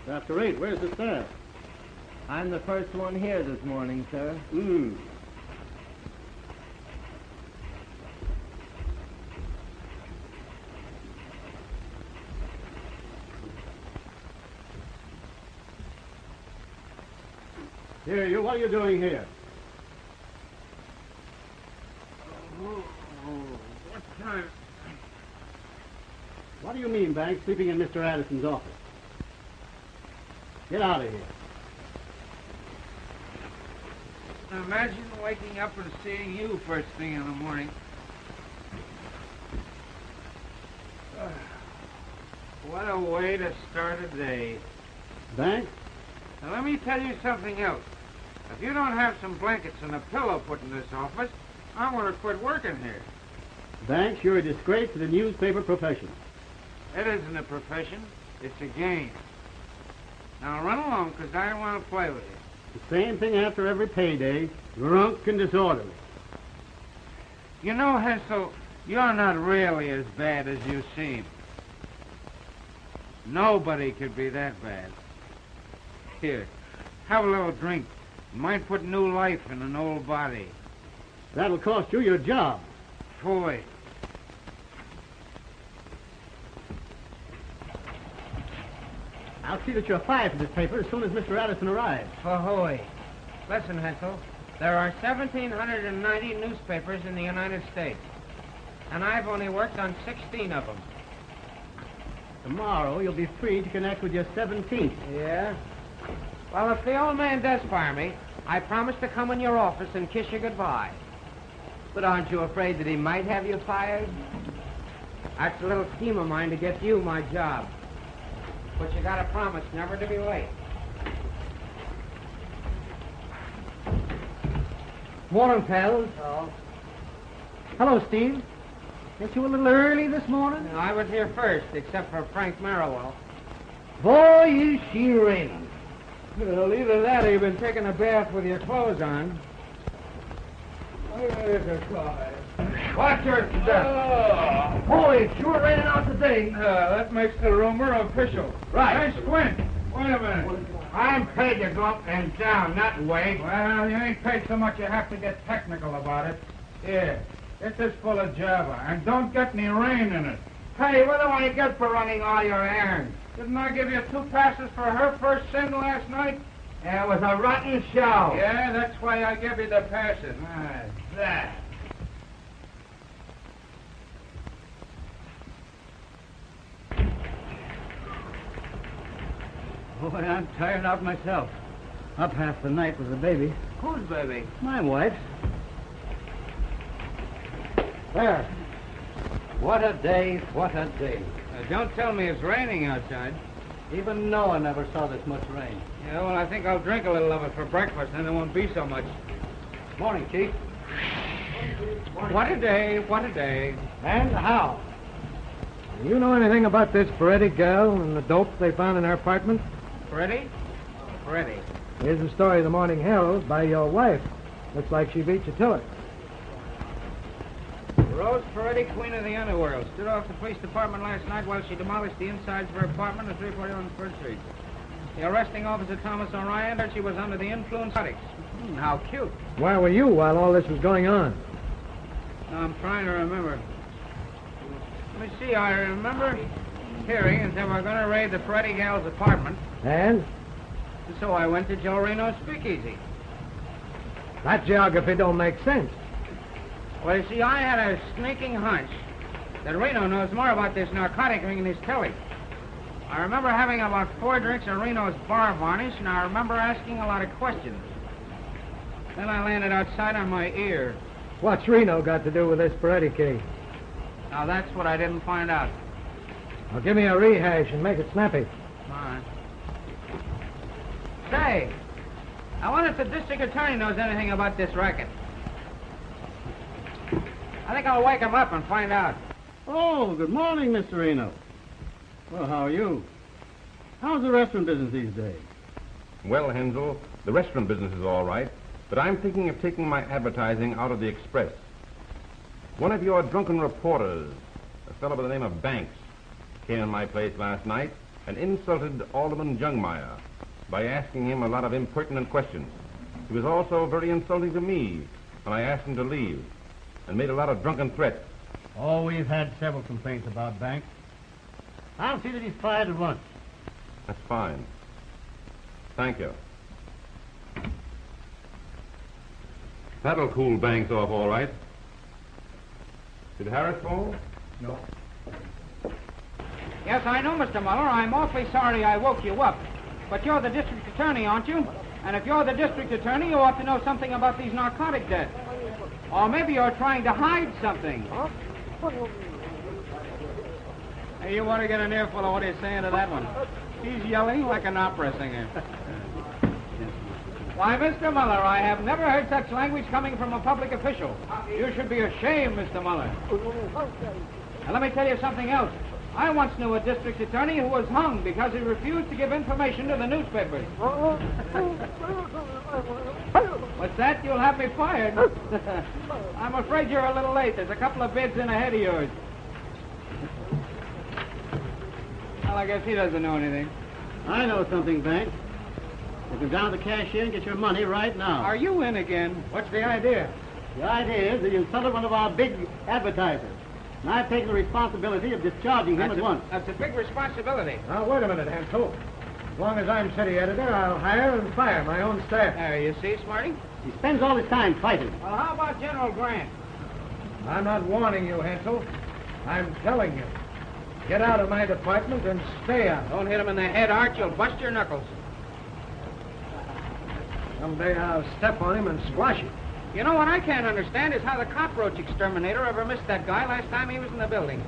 After 8, where's the staff? I'm the first one here this morning, sir. Here, you, what are you doing here? What time? What do you mean, Banks, sleeping in Mr. Addison's office? Get out of here. Imagine waking up and seeing you first thing in the morning. What a way to start a day. Banks? Now, let me tell you something else. If you don't have some blankets and a pillow put in this office, I'm going to quit working here. Banks, you're a disgrace to the newspaper profession. It isn't a profession. It's a game. Now, run along, because I don't want to play with you. The same thing after every payday, drunk and disorderly. You know, Hensel, you're not really as bad as you seem. Nobody could be that bad. Here, have a little drink. It might put new life in an old body. That'll cost you your job. Boy. I'll see that you're fired from this paper as soon as Mr. Addison arrives. Ahoy. Listen, Hensel, there are 1,790 newspapers in the United States, and I've only worked on 16 of them. Tomorrow you'll be free to connect with your 17th. Yeah? Well, if the old man does fire me, I promise to come in your office and kiss you goodbye. But aren't you afraid that he might have you fired? That's a little scheme of mine to get you my job. But you gotta promise never to be late. Morning, pals. Oh? Hello, Steve. Ain't you a little early this morning? No, I was here first, except for Frank Merriwell. Boy, is she raining. Well, either that or you've been taking a bath with your clothes on. Watch your step. Boy, it's sure raining out today. That makes the rumor official. Right. Hey, Squint. Wait a minute. I'm paid to go up and down, not wait. Well, you ain't paid so much you have to get technical about it. Here, get this full of Java, and don't get any rain in it. Hey, what do I get for running all your errands? Didn't I give you 2 passes for her first sin last night? Yeah, it was a rotten show. Yeah, that's why I give you the passes. That. Boy, I'm tired out myself. Up half the night with the baby. Whose baby? My wife. There. What a day, what a day. Don't tell me it's raining outside. Even Noah never saw this much rain. Yeah, well, I think I'll drink a little of it for breakfast, and there won't be so much. Morning, Chief. What a day, what a day. And how? You know anything about this Freddie gal and the dope they found in her apartment? Freddie? Freddie. Here's the story of the Morning Herald by your wife. Looks like she beat you to it. Rose Peretti, queen of the underworld, stood off the police department last night while she demolished the insides of her apartment at 341 First Street. The arresting officer, Thomas O'Ryan, said she was under the influence of narcotics. How cute. Where were you while all this was going on? I'm trying to remember. Let me see, I remember hearing that they were going to raid the Peretti gal's apartment. And? So I went to Joe Reno's speakeasy. That geography don't make sense. Well, you see, I had a sneaking hunch that Reno knows more about this narcotic ring than his Tilly. I remember having about 4 drinks of Reno's bar varnish, and I remember asking a lot of questions. Then I landed outside on my ear. What's Reno got to do with this Peretti case? Now, that's what I didn't find out. Well, give me a rehash and make it snappy. All right. Say, I wonder if the district attorney knows anything about this racket. I think I'll wake him up and find out. Oh, good morning, Mr. Reno. Well, how are you? How's the restaurant business these days? Well, Hensel, the restaurant business is all right, but I'm thinking of taking my advertising out of the Express. One of your drunken reporters, a fellow by the name of Banks, came in my place last night and insulted Alderman Jungmeyer by asking him a lot of impertinent questions. He was also very insulting to me when I asked him to leave, and made a lot of drunken threats. Oh, we've had several complaints about Banks. I'll see that he's fired at once. That's fine. Thank you. That'll cool Banks off all right. Did Harris fall? No. Yes, I know, Mr. Muller. I'm awfully sorry I woke you up. But you're the district attorney, aren't you? And if you're the district attorney, you ought to know something about these narcotic debts. Or maybe you're trying to hide something. Hey, you want to get an earful of what he's saying to that one? He's yelling like an opera singer. Why, Mr. Muller, I have never heard such language coming from a public official. You should be ashamed, Mr. Muller. And let me tell you something else. I once knew a district attorney who was hung because he refused to give information to the newspapers. What's that? You'll have me fired. I'm afraid you're a little late. There's a couple of bids in ahead of yours. Well, I guess he doesn't know anything. I know something, Banks. You can down to the cashier and get your money right now. Are you in again? What's the idea? The idea is that you insulted one of our big advertisers. And I've taken the responsibility of discharging him at once. That's a big responsibility. Now, wait a minute, Hansel. As long as I'm city editor, I'll hire and fire my own staff. There, you see, Smarty? He spends all his time fighting. Well, how about General Grant? I'm not warning you, Hansel. I'm telling you. Get out of my department and stay out. Don't hit him in the head, Art. You'll bust your knuckles. Someday I'll step on him and squash him. You know what I can't understand is how the cockroach exterminator ever missed that guy last time he was in the building.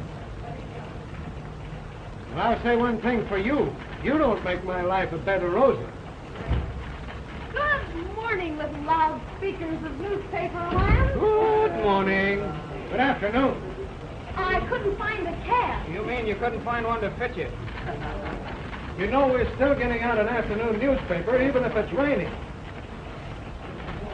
Well, I'll say one thing for you. You don't make my life a bed of roses. Good morning, little loudspeakers of newspaper land. Good morning. Good afternoon. I couldn't find a cab. You mean you couldn't find one to fit you? You know we're still getting out an afternoon newspaper, even if it's raining.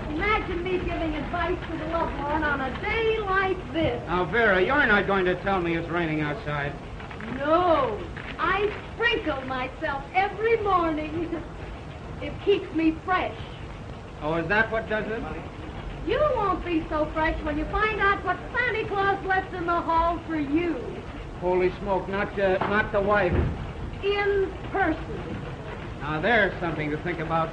Imagine me giving advice to the Lombard on a day like this. Now, Vera, you're not going to tell me it's raining outside. No, I sprinkle myself every morning. It keeps me fresh. Oh, is that what does it? You won't be so fresh when you find out what Santa Claus left in the hall for you. Holy smoke, not the wife. In person. Now, there's something to think about.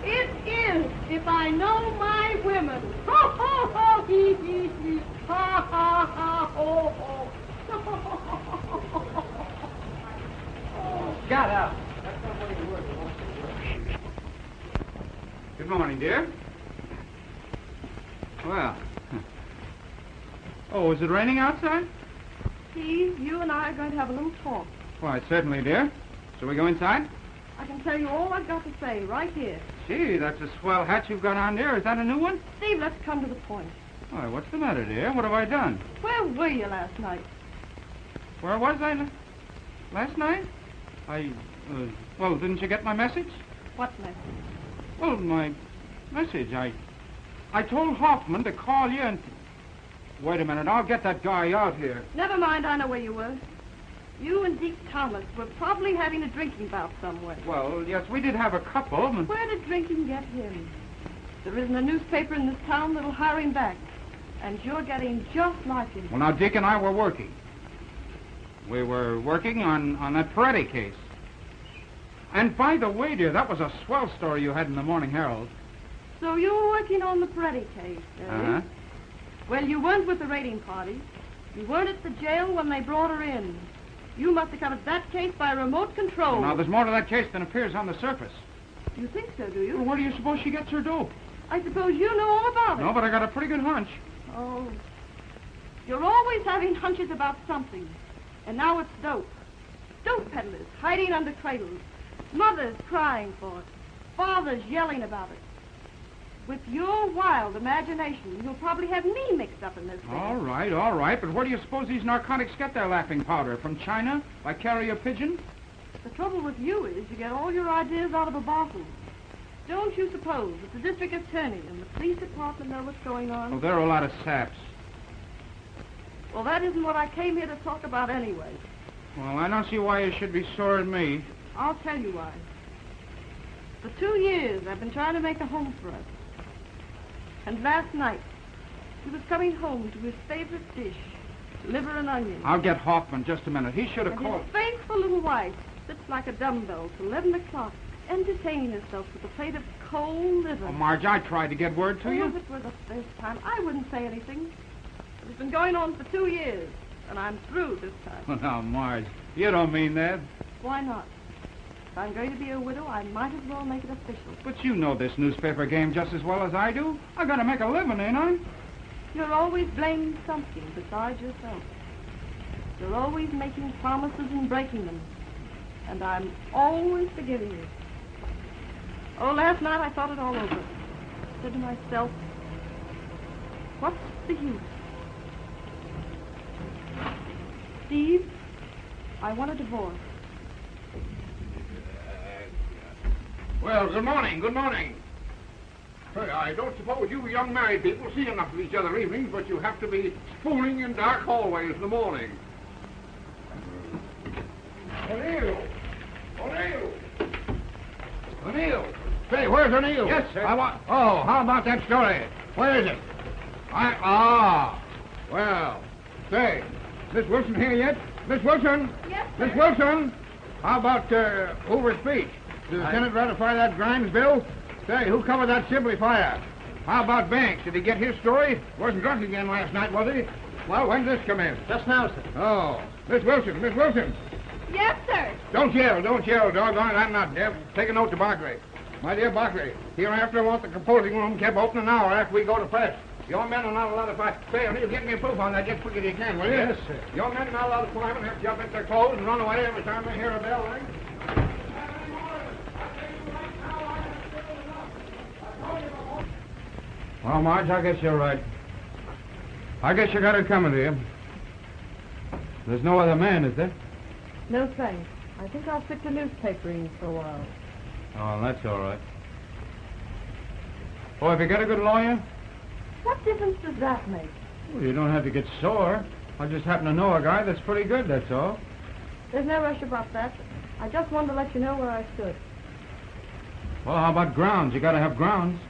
It is, if I know my women. Ho, ho, ho, hee, hee, hee. Ha, ha, ha, ho, ho. Shut up. Good morning, dear. Well. Oh, is it raining outside? Steve, you and I are going to have a little talk. Why, certainly, dear. Shall we go inside? I can tell you all I've got to say right here. Gee, that's a swell hat you've got on there. Is that a new one? Steve, let's come to the point. Why, what's the matter, dear? What have I done? Where were you last night? Where was I last night? Well, didn't you get my message? What message? Well, my message. I told Hoffman to call you and... Wait a minute, I'll get that guy out here. Never mind, I know where you were. You and Deke Thomas were probably having a drinking bout somewhere. Well, yes, we did have a couple. And... Where did drinking get him? There isn't a newspaper in this town that'll hire him back. And you're getting just like him. Well, now, Dick and I were working. We were working on that Peretti case. And by the way, dear, that was a swell story you had in the Morning Herald. So you were working on the Peretti case, eh? Uh-huh. Well, you weren't with the raiding party. You weren't at the jail when they brought her in. You must have covered that case by remote control. Well, now, there's more to that case than appears on the surface. You think so, do you? Well, where do you suppose she gets her dope? I suppose you know all about it. No, but I got a pretty good hunch. Oh. You're always having hunches about something. And now it's dope. Dope peddlers hiding under cradles. Mothers crying for it. Fathers yelling about it. With your wild imagination, you'll probably have me mixed up in this thing. All right. But where do you suppose these narcotics get their laughing powder? From China? By carrier pigeon? The trouble with you is you get all your ideas out of a bottle. Don't you suppose that the district attorney and the police department know what's going on? Oh, they're a lot of saps. Well, that isn't what I came here to talk about anyway. Well, I don't see why you should be sore at me. I'll tell you why. For 2 years, I've been trying to make a home for us. And last night, he was coming home to his favorite dish, liver and onions. I'll get Hoffman just a minute. He should have And called. his faithful little wife sits like a dumbbell till 11 o'clock, entertaining herself with a plate of cold liver. Oh, Marge, I tried to get word to Oh, you. if it were the first time, I wouldn't say anything. It's been going on for 2 years, and I'm through this time. Oh, now, Marge, you don't mean that. Why not? If I'm going to be a widow, I might as well make it official. But you know this newspaper game just as well as I do. I gotta make a living, ain't I? You're always blaming something besides yourself. You're always making promises and breaking them. And I'm always forgiving you. Oh, last night I thought it all over. I said to myself, what's the use? Steve, I want a divorce. Well, good morning, good morning. Say, I don't suppose you young married people see enough of each other evenings, but you have to be spooning in dark hallways in the morning. O'Neill! O'Neill! O'Neill! Say, where's O'Neill? Yes, sir. Oh, how about that story? Where is it? Well, say, Miss Wilson here yet? Miss Wilson? Yes, sir. Miss Wilson? How about Hoover's speech? Did the Senate ratify that Grimes bill? Say, who covered that Sibley fire? How about Banks? Did he get his story? Wasn't drunk again last night, was he? Well, when did this come in? Just now, sir. Oh, Miss Wilson, Miss Wilson. Yes, sir. Don't yell, doggone it, I'm not deaf. Take a note to Barclay. My dear Barclay, hereafter I want the composing room kept open an hour after we go to press. Your men are not allowed to fight. Say, O'Neill, get me a proof on that just quick as you can, will you? Yes, sir. Your men are not allowed to climb and have to jump into their clothes and run away every time they hear a bell ring. Well, Marge, I guess you're right. I guess you got it coming to you. There's no other man, is there? No thanks. I think I'll stick to newspapering for a while. Oh, that's all right. Oh, have you got a good lawyer? What difference does that make? Well, you don't have to get sore. I just happen to know a guy that's pretty good, that's all. There's no rush about that. I just wanted to let you know where I stood. Well, how about grounds? You gotta have grounds.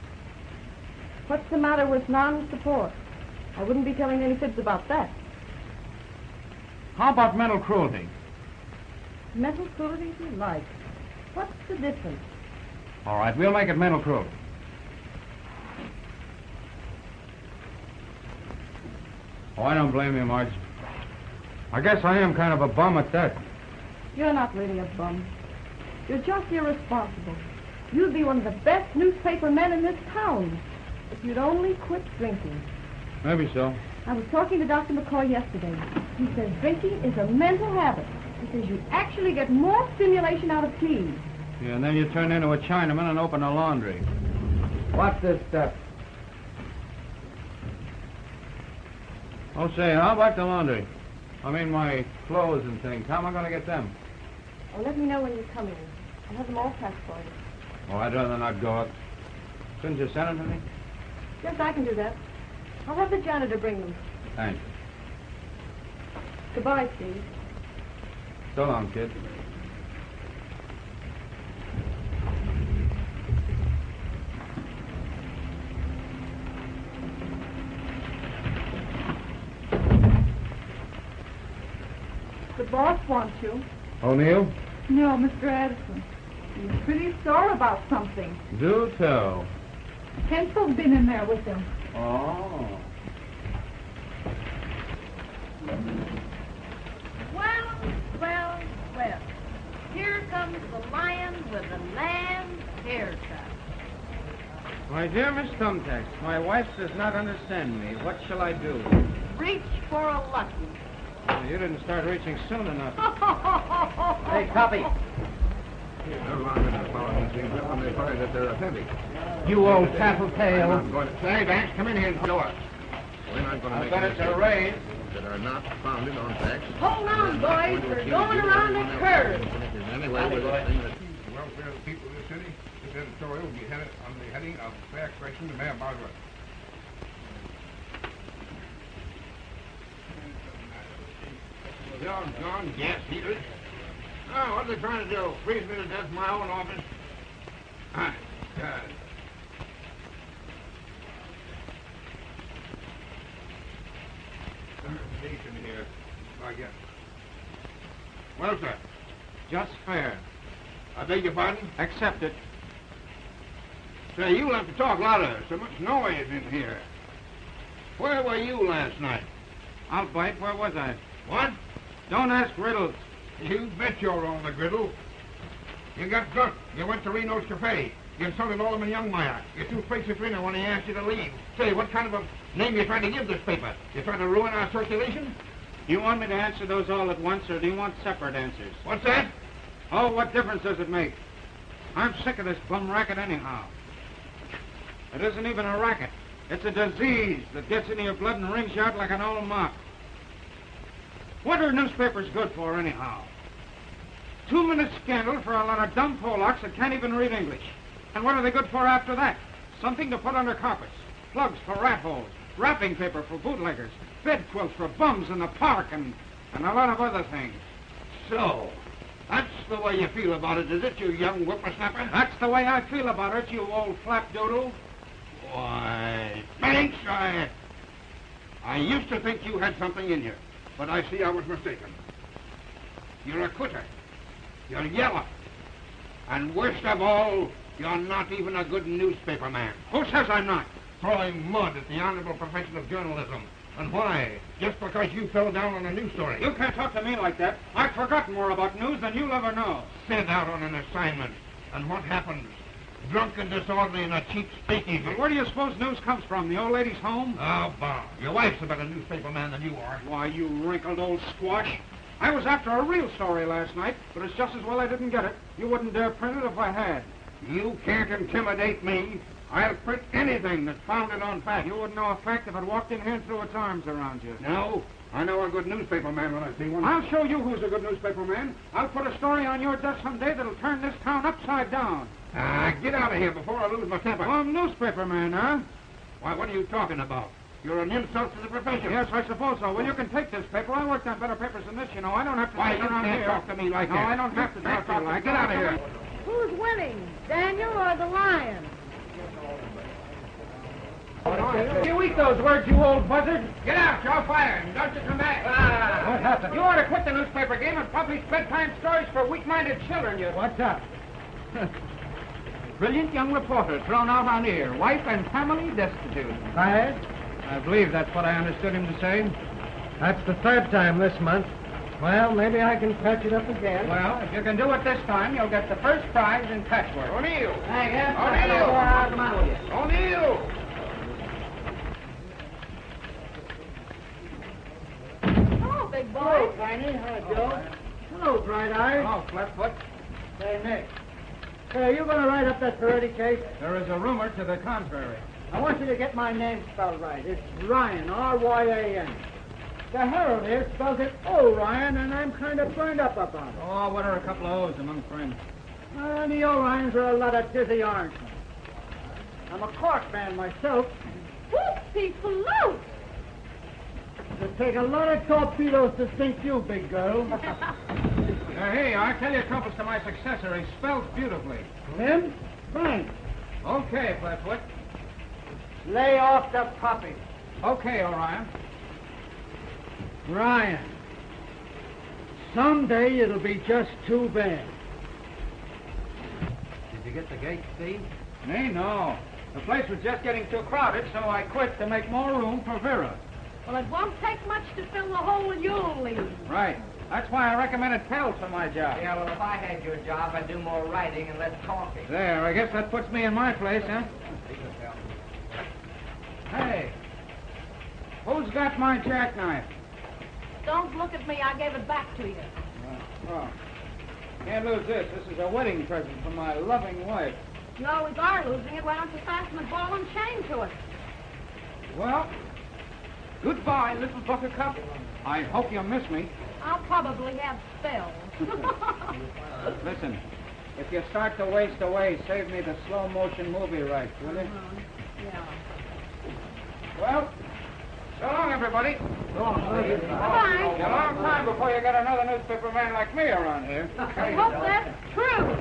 What's the matter with non-support? I wouldn't be telling any fibs about that. How about mental cruelty? Mental cruelty if you like. What's the difference? All right, we'll make it mental cruelty. Oh, I don't blame you, Marge. I guess I am kind of a bum at that. You're not really a bum. You're just irresponsible. You'd be one of the best newspaper men in this town if you'd only quit drinking. Maybe so. I was talking to Dr. McCoy yesterday. He says drinking is a mental habit. He says you actually get more stimulation out of tea. Yeah, and then you turn into a Chinaman and open a laundry. What's this stuff? Oh, say, how about the laundry? I mean, my clothes and things. How am I going to get them? Oh, let me know when you come in. I'll have them all packed for you. Oh, I'd rather not go up. Couldn't you send them to me? Yes, I can do that. I'll have the janitor bring them. Thanks. Goodbye, Steve. So long, kid. The boss wants you. O'Neill? No, Mr. Addison. He's pretty sore about something. Do tell. Hensel's been in there with him. Oh. Well. Here comes the lion with the lamb's haircut. My dear Miss Thumbtacks, my wife does not understand me. What shall I do? Reach for a lucky. Oh, you didn't start reaching soon enough. Hey, copy. They're longer than following these things up when they find that they're authentic. You old tattletale. I'm not going to say, Banks, come in here and show us. We're not going to make any statements that are not founded on facts. Hold on, boys. We're going around the curve. Anyway, with this thing that... The welfare of the people of this city, this editorial will be headed under the heading of fair expression to Mayor Boswell. John, gas heaters. Oh, what are they trying to do? Freeze me to death in my own office? Ah, God. Decent here, I guess. Well, sir, Just fair. I beg your pardon? Accept it. Say, you'll have to talk louder. So much noise in here. Where were you last night? I'll bite. Where was I? What? Don't ask riddles. You bet you're on the griddle. You got drunk. You went to Reno's Cafe. You insulted Alderman Youngmeyer. You threw plates at Reno when he asked you to leave. Say, what kind of a name you trying to give this paper? You trying to ruin our circulation? You want me to answer those all at once, or do you want separate answers? What's that? Oh, what difference does it make? I'm sick of this bum racket anyhow. It isn't even a racket. It's a disease that gets into your blood and wrings you out like an old mop. What are newspapers good for anyhow? 2-minute scandal for a lot of dumb Polacks that can't even read English. And what are they good for after that? Something to put under carpets, plugs for rat holes, wrapping paper for bootleggers, bed quilts for bums in the park, and a lot of other things. So, that's the way you feel about it, is it, you young whippersnapper? That's the way I feel about it, you old flapdoodle. Why, thanks, I used to think you had something in you, but I see I was mistaken. You're a quitter. You're yellow. And worst of all, you're not even a good newspaper man. Who says I'm not? Throwing mud at the honorable profession of journalism. And why? Just because you fell down on a news story. You can't talk to me like that. I've forgotten more about news than you'll ever know. Sent out on an assignment. And what happens? Drunk and disorderly in a cheap speakeasy. And where do you suppose news comes from? The old lady's home? Oh, bah. Your wife's a better newspaper man than you are. Why, you wrinkled old squash. I was after a real story last night, but it's just as well I didn't get it. You wouldn't dare print it if I had. You can't intimidate me. I'll print anything that's founded on fact. You wouldn't know a fact if it walked in here and threw its arms around you. No, I know a good newspaper man when I see one. I'll show you who's a good newspaper man. I'll put a story on your desk someday that'll turn this town upside down. Get out of here before I lose my temper. Oh, I'm newspaper man, huh? Why, what are you talking about? You're an insult to the profession. Yes, I suppose so. Well, you can take this paper. I worked on better papers than this, you know. I don't have to Why, sit you around can't here. talk to me like no, that. I don't have to talk to you like Get out of here. Who's winning, Daniel or the lion? You eat those words, you old buzzard. Get out, you're fired, and don't you come back. What happened? You ought to quit the newspaper game and publish bedtime stories for weak-minded children, you... What's up? Brilliant young reporter thrown out on air. Wife and family destitute. Fired? I believe that's what I understood him to say. That's the third time this month. Well, maybe I can patch it up again. Well, if you can do it this time, you'll get the first prize in patchwork. O'Neill! Hey, yes, O'Neill! I'll come out with you. O'Neill! Hello, big Hello, boy. Tiny. Hi, Joe. Hello, Bright Eye. Oh, Flatfoot. Hey, Nick. Hey, are you going to write up that Ferretti case? There is a rumor to the contrary. I want you to get my name spelled right. It's Ryan, R-Y-A-N. The Herald here spells it O'Ryan, and I'm kind of burned up about it. Oh, what are a couple of O's among friends? The O'Ryans are a lot of dizzy orangemen. I'm a Cork man myself. Whoopsie float. It'll take a lot of torpedoes to sink you, big girl. Hey, I tell you, trumpets to my successor. He spells beautifully. Him? Thanks. Okay, Flatfoot. Lay off the puppy. Okay, Orion. Ryan. Someday it'll be just too bad. Did you get the gate, Steve? Me, no. The place was just getting too crowded, so I quit to make more room for Vera. Well, it won't take much to fill the hole you'll leave. Right. That's why I recommended Pell for my job. Yeah, well, if I had your job, I'd do more writing and less talking. There, I guess that puts me in my place, huh? Hey, who's got my jackknife? Don't look at me. I gave it back to you. Oh, can't lose this. This is a wedding present from my loving wife. You always are losing it. Why don't you fasten a ball and chain to it? Well, goodbye, little buttercup. I hope you miss me. I'll probably have spells. Listen, if you start to waste away, save me the slow motion movie rights, will you? Yeah. Well, So long, everybody. Bye-bye. A long time before you get another newspaper man like me around here. I hope that's true.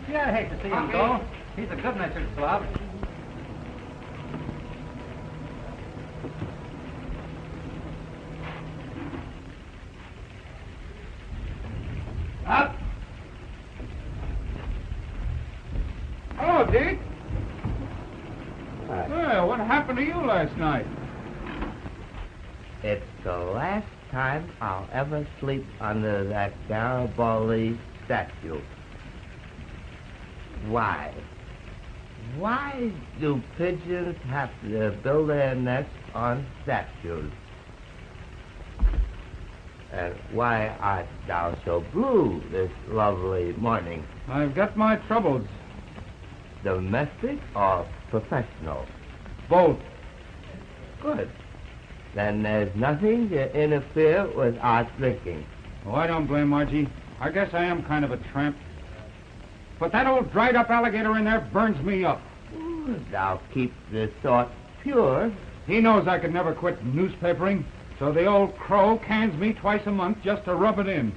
Yeah, I hate to see him go. He's a good-natured slob. Up. Hello, Deke. Well, what happened to you last night? It's the last time I'll ever sleep under that Garibaldi statue. Why? Why do pigeons have to build their nests on statues? And why art thou so blue this lovely morning? I've got my troubles. Domestic or professional? Both. Good. Then there's nothing to interfere with our drinking. Oh, I don't blame Margie. I guess I am kind of a tramp. But that old dried-up alligator in there burns me up. Thou keep the thought pure. He knows I could never quit newspapering, so the old crow cans me twice a month just to rub it in.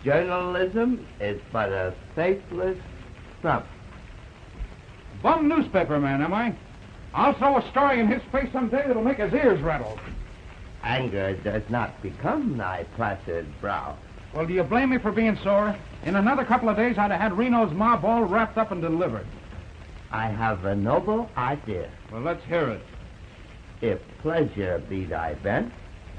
Journalism is but a faithless trump. Bum newspaper man, am I? I'll throw a story in his face someday that'll make his ears rattle. Anger does not become thy placid brow. Well, do you blame me for being sore? In another couple of days, I'd have had Reno's mob all wrapped up and delivered. I have a noble idea. Well, let's hear it. If pleasure be thy bent,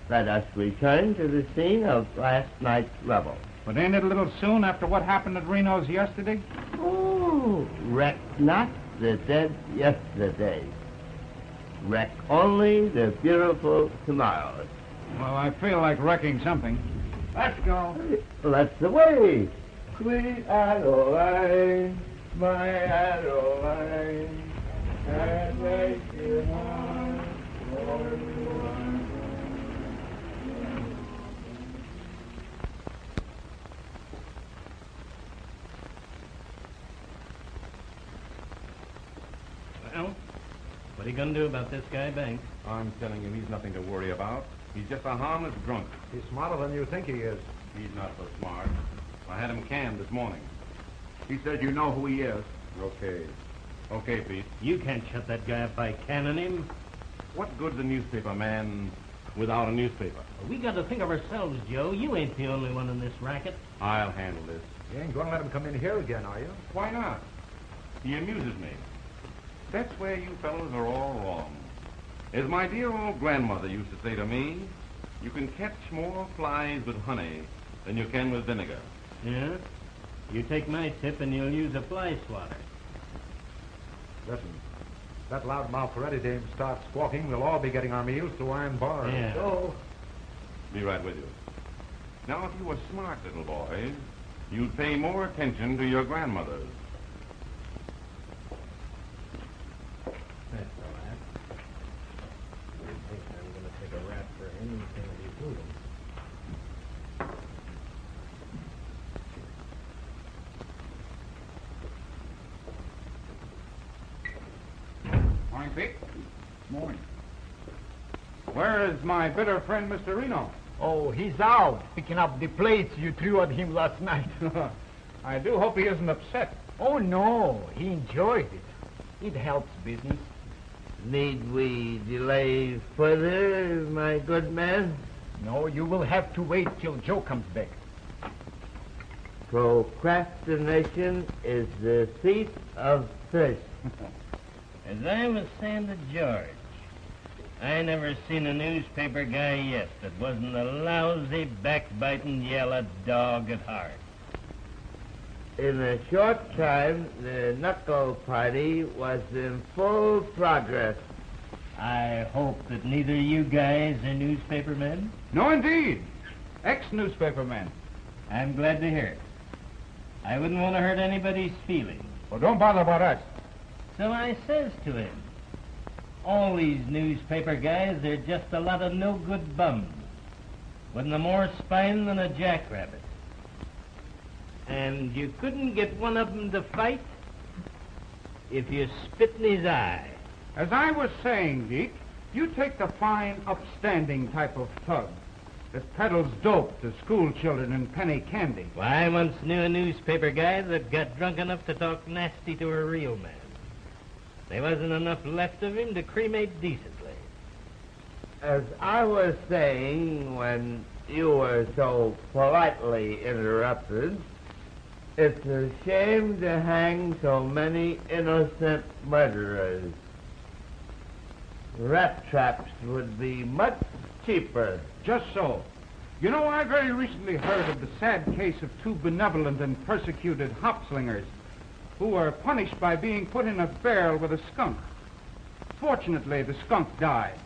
let us return to the scene of last night's revel. But ain't it a little soon after what happened at Reno's yesterday? Oh, wreck not the dead yesterday. Wreck only the beautiful tomorrows. Well, I feel like wrecking something. Let's go. Let's away. Sweet Adeline, my Adeline, and make your heart for one. Well, what are you going to do about this guy, Banks? I'm telling you, he's nothing to worry about. He's just a harmless drunk. He's smarter than you think he is. He's not so smart. I had him canned this morning. He says you know who he is. Okay. Okay, Pete. You can't shut that guy up by canning him. What good's a newspaper man without a newspaper? We got to think of ourselves, Joe. You ain't the only one in this racket. I'll handle this. You ain't going to let him come in here again, are you? Why not? He amuses me. That's where you fellows are all wrong. As my dear old grandmother used to say to me, you can catch more flies with honey than you can with vinegar. Yeah? You take my tip and you'll use a fly swatter. Listen, if that loudmouth Ferretti dame starts squawking, we'll all be getting our meals through iron bars. Yeah. So, Be right with you. Now, if you were smart little boys, you'd pay more attention to your grandmothers. That's all right. I think I'm going to take a rap for him and see what he's doing. Morning, Pete. Morning. Where is my bitter friend, Mr. Reno? Oh, he's out, picking up the plates you threw at him last night. I do hope he isn't upset. Oh, no, he enjoyed it. It helps business. Need we delay further, my good man? No, you will have to wait till Joe comes back. Procrastination is the thief of thirst. As I was saying to George, I never seen a newspaper guy yet that wasn't a lousy, backbiting, yellow dog at heart. In a short time, the knuckle party was in full progress. I hope that neither you guys are newspaper men. No, indeed. Ex-newspaper man. I'm glad to hear it. I wouldn't want to hurt anybody's feelings. Well, don't bother about us. So I says to him, all these newspaper guys are just a lot of no-good bums, with no more spine than a jackrabbit. And you couldn't get one of them to fight if you spit in his eye. As I was saying, Deke, You take the fine, upstanding type of thug that peddles dope to school children and penny candy. Well, I once knew a newspaper guy that got drunk enough to talk nasty to a real man. There wasn't enough left of him to cremate decently. As I was saying when you were so politely interrupted, it's a shame to hang so many innocent murderers. Rat traps would be much cheaper. Just so. You know, I very recently heard of the sad case of two benevolent and persecuted hop-slingers who were punished by being put in a barrel with a skunk. Fortunately, the skunk died.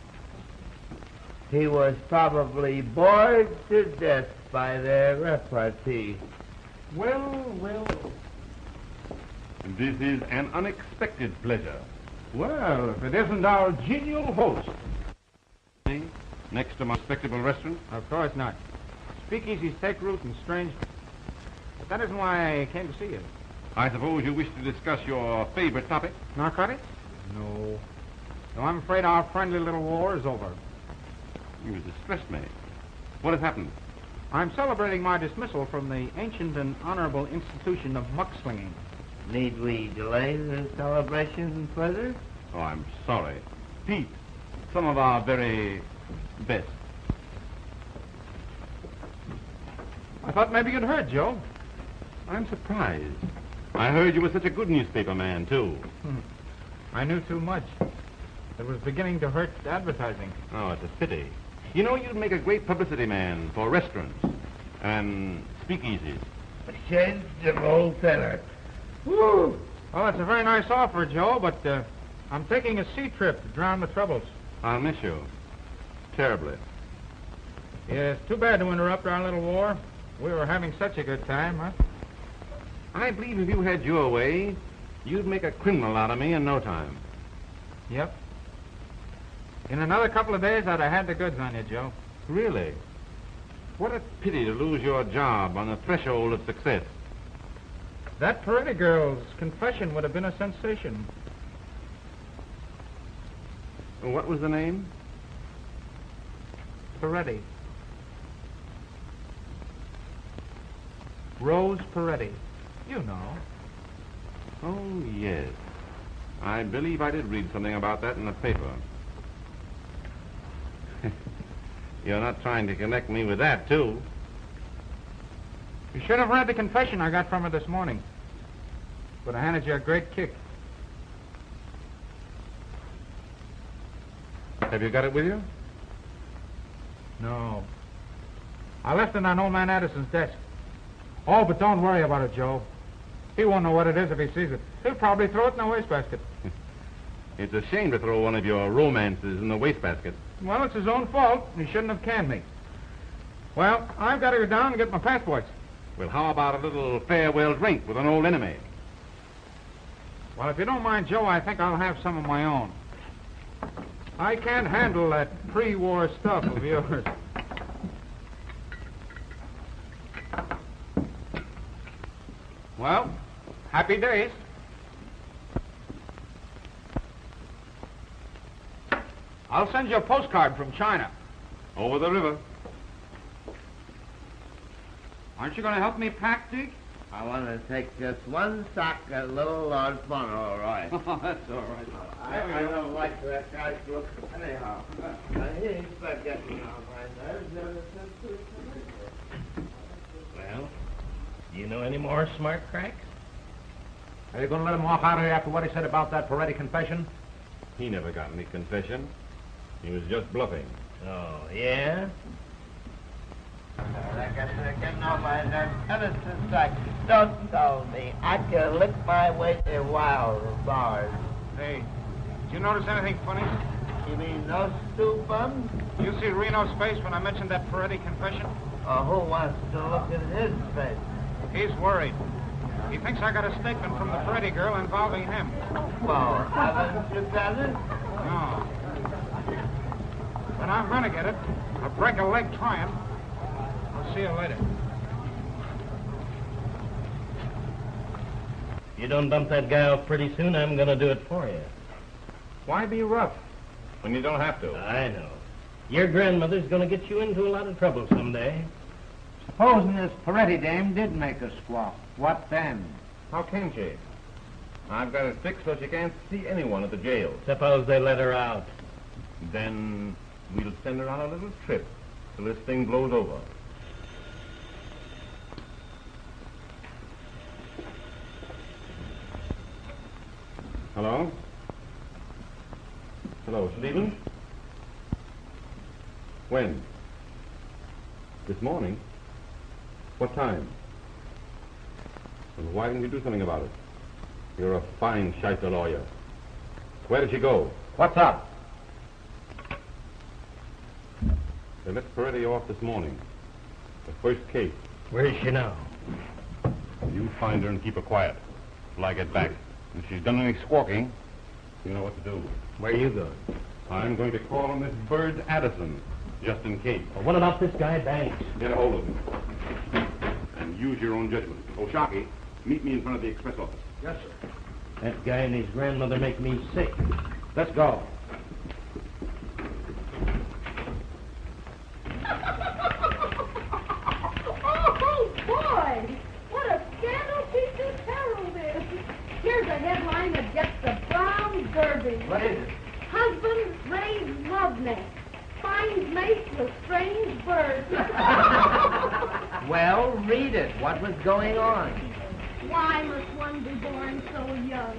He was probably bored to death by their repartee. Well. This is an unexpected pleasure. Well, if it isn't our genial host. Next to my respectable restaurant? Of course not. Speakeasies take root in strange... But that isn't why I came to see you. I suppose you wish to discuss your favorite topic? Narcotics? No. No, I'm afraid our friendly little war is over. You distressed me. What has happened? I'm celebrating my dismissal from the ancient and honorable institution of muckslinging. Need we delay the celebration further? Oh, I'm sorry. Pete, some of our very best. I thought maybe you'd heard, Joe. I'm surprised. I heard you were such a good newspaper man, too. I knew too much. It was beginning to hurt advertising. Oh, it's a pity. You know, you'd make a great publicity man for restaurants and speakeasies. Shades of old feller. Woo! Oh, it's a very nice offer, Joe, but I'm taking a sea trip to drown the troubles. I'll miss you. Terribly. Yeah, it's too bad to interrupt our little war. We were having such a good time, huh? I believe if you had your way, you'd make a criminal out of me in no time. Yep. In another couple of days, I'd have had the goods on you, Joe. Really? What a pity to lose your job on the threshold of success. That Peretti girl's confession would have been a sensation. What was the name? Peretti. Rose Peretti. You know. Oh, yes. I believe I did read something about that in the paper. You're not trying to connect me with that, too. You should have read the confession I got from her this morning. Would have handed you a great kick. Have you got it with you? No. I left it on old man Addison's desk. Oh, but don't worry about it, Joe. He won't know what it is if he sees it. He'll probably throw it in the wastebasket. It's a shame to throw one of your romances in the wastebasket. Well, it's his own fault. He shouldn't have canned me. Well, I've got to go down and get my passports. Well, how about a little farewell drink with an old enemy? Well, if you don't mind, Joe, I think I'll have some of my own. I can't handle that pre-war stuff of yours. Well, happy days. I'll send you a postcard from China. Over the river. Aren't you going to help me pack, Dick? I want to take just one sock at Little Lord Fauntleroy. Oh, that's all right. I don't like that guy's look anyhow. He's forgetting all my nerves ever since we come Well, do you know any more smart cracks? Are you going to let him walk out of here after what he said about that Peretti confession? He never got any confession. He was just bluffing. Oh, yeah? I guess they're getting on my nerves ever since I don't tell me. I can lick my way to wild bars. Hey, did you notice anything funny? You mean those two bums? You see Reno's face when I mentioned that Peretti confession? Who wants to look at his face? He's worried. He thinks I got a statement from the Peretti girl involving him. Well, haven't you got it? No. But I'm gonna get it. I'll break a leg trying. I'll see you later. If you don't dump that guy off pretty soon, I'm going to do it for you. Why be rough? when you don't have to. I know. Your grandmother's going to get you into a lot of trouble someday. Supposing this Peretti dame did make a squawk, what then? How can she? I've got it fixed so she can't see anyone at the jail. Suppose they let her out. Then we'll send her on a little trip till this thing blows over. Hello? Hello, Stephen? When? This morning? What time? And why didn't you do something about it? You're a fine shiter lawyer. Where did she go? What's up? They let Peretti off this morning. The first case. Where is she now? You find her and keep her quiet till I get back. If she's done any squawking, you know what to do. Where are you going? I'm going to call on this Bird Addison, just in case. Well, what about this guy, Banks? Get a hold of him. And use your own judgment. Oh, Sharky, meet me in front of the express office. Yes, sir. That guy and his grandmother make me sick. Let's go. Oh, boy! What a scandal piece of Carole is. Here's a headline that gets the Brown Derby. What is it? Husband raised love nest. Finds mate with strange bird. Well, read it. What was going on? Why must one be born so young?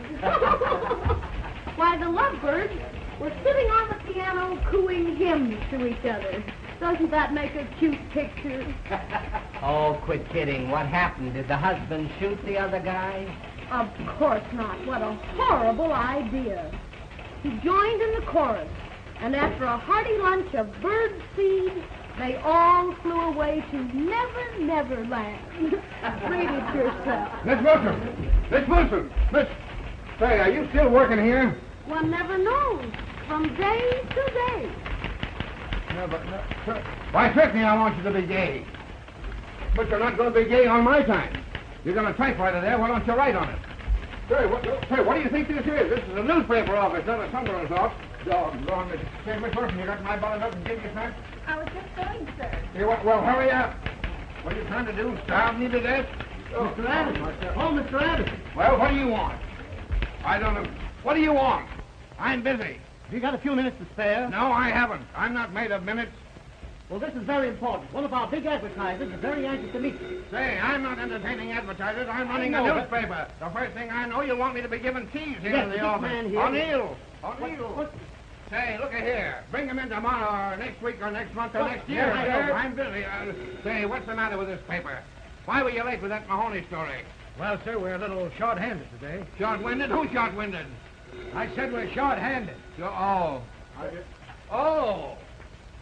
Why, the lovebirds were sitting on the piano cooing hymns to each other. Doesn't that make a cute picture? Oh, quit kidding. What happened? Did the husband shoot the other guy? Of course not. What a horrible idea. He joined in the chorus, and after a hearty lunch of bird seed, they all flew away to Never, Never Land. Read it yourself. Miss Wilson! Miss Wilson! Say, are you still working here? One never knows. From day to day. Why, certainly I want you to be gay. But you're not going to be gay on my time. You're going to typewriter there. Why don't you write on it? Say, what do you think this is? This is a newspaper office, not a summerer's office. Doggone it. Say, Miss Wilson, you got my button up and give you some? I was just going, sir. Hey, well, hurry up. What are you trying to do? Starve me to death? Mr. Addison. Oh, Mr. Addison. Well, what do you want? I don't know. What do you want? I'm busy. Have you got a few minutes to spare? No, I haven't. I'm not made of minutes. Well, this is very important. One of our big advertisers is very anxious to meet you. Say, I'm not entertaining advertisers. I'm running a newspaper. The first thing I know, you'll want me to be giving teas here in the office. Man here. O'Neill. Say, look at here. Bring him in tomorrow or next week or next month or next year. I'm busy. Say, what's the matter with this paper? Why were you late with that Mahoney story? Well, sir, we're a little short-handed today. Short-winded? Who's short-winded? I said we're short-handed. Oh.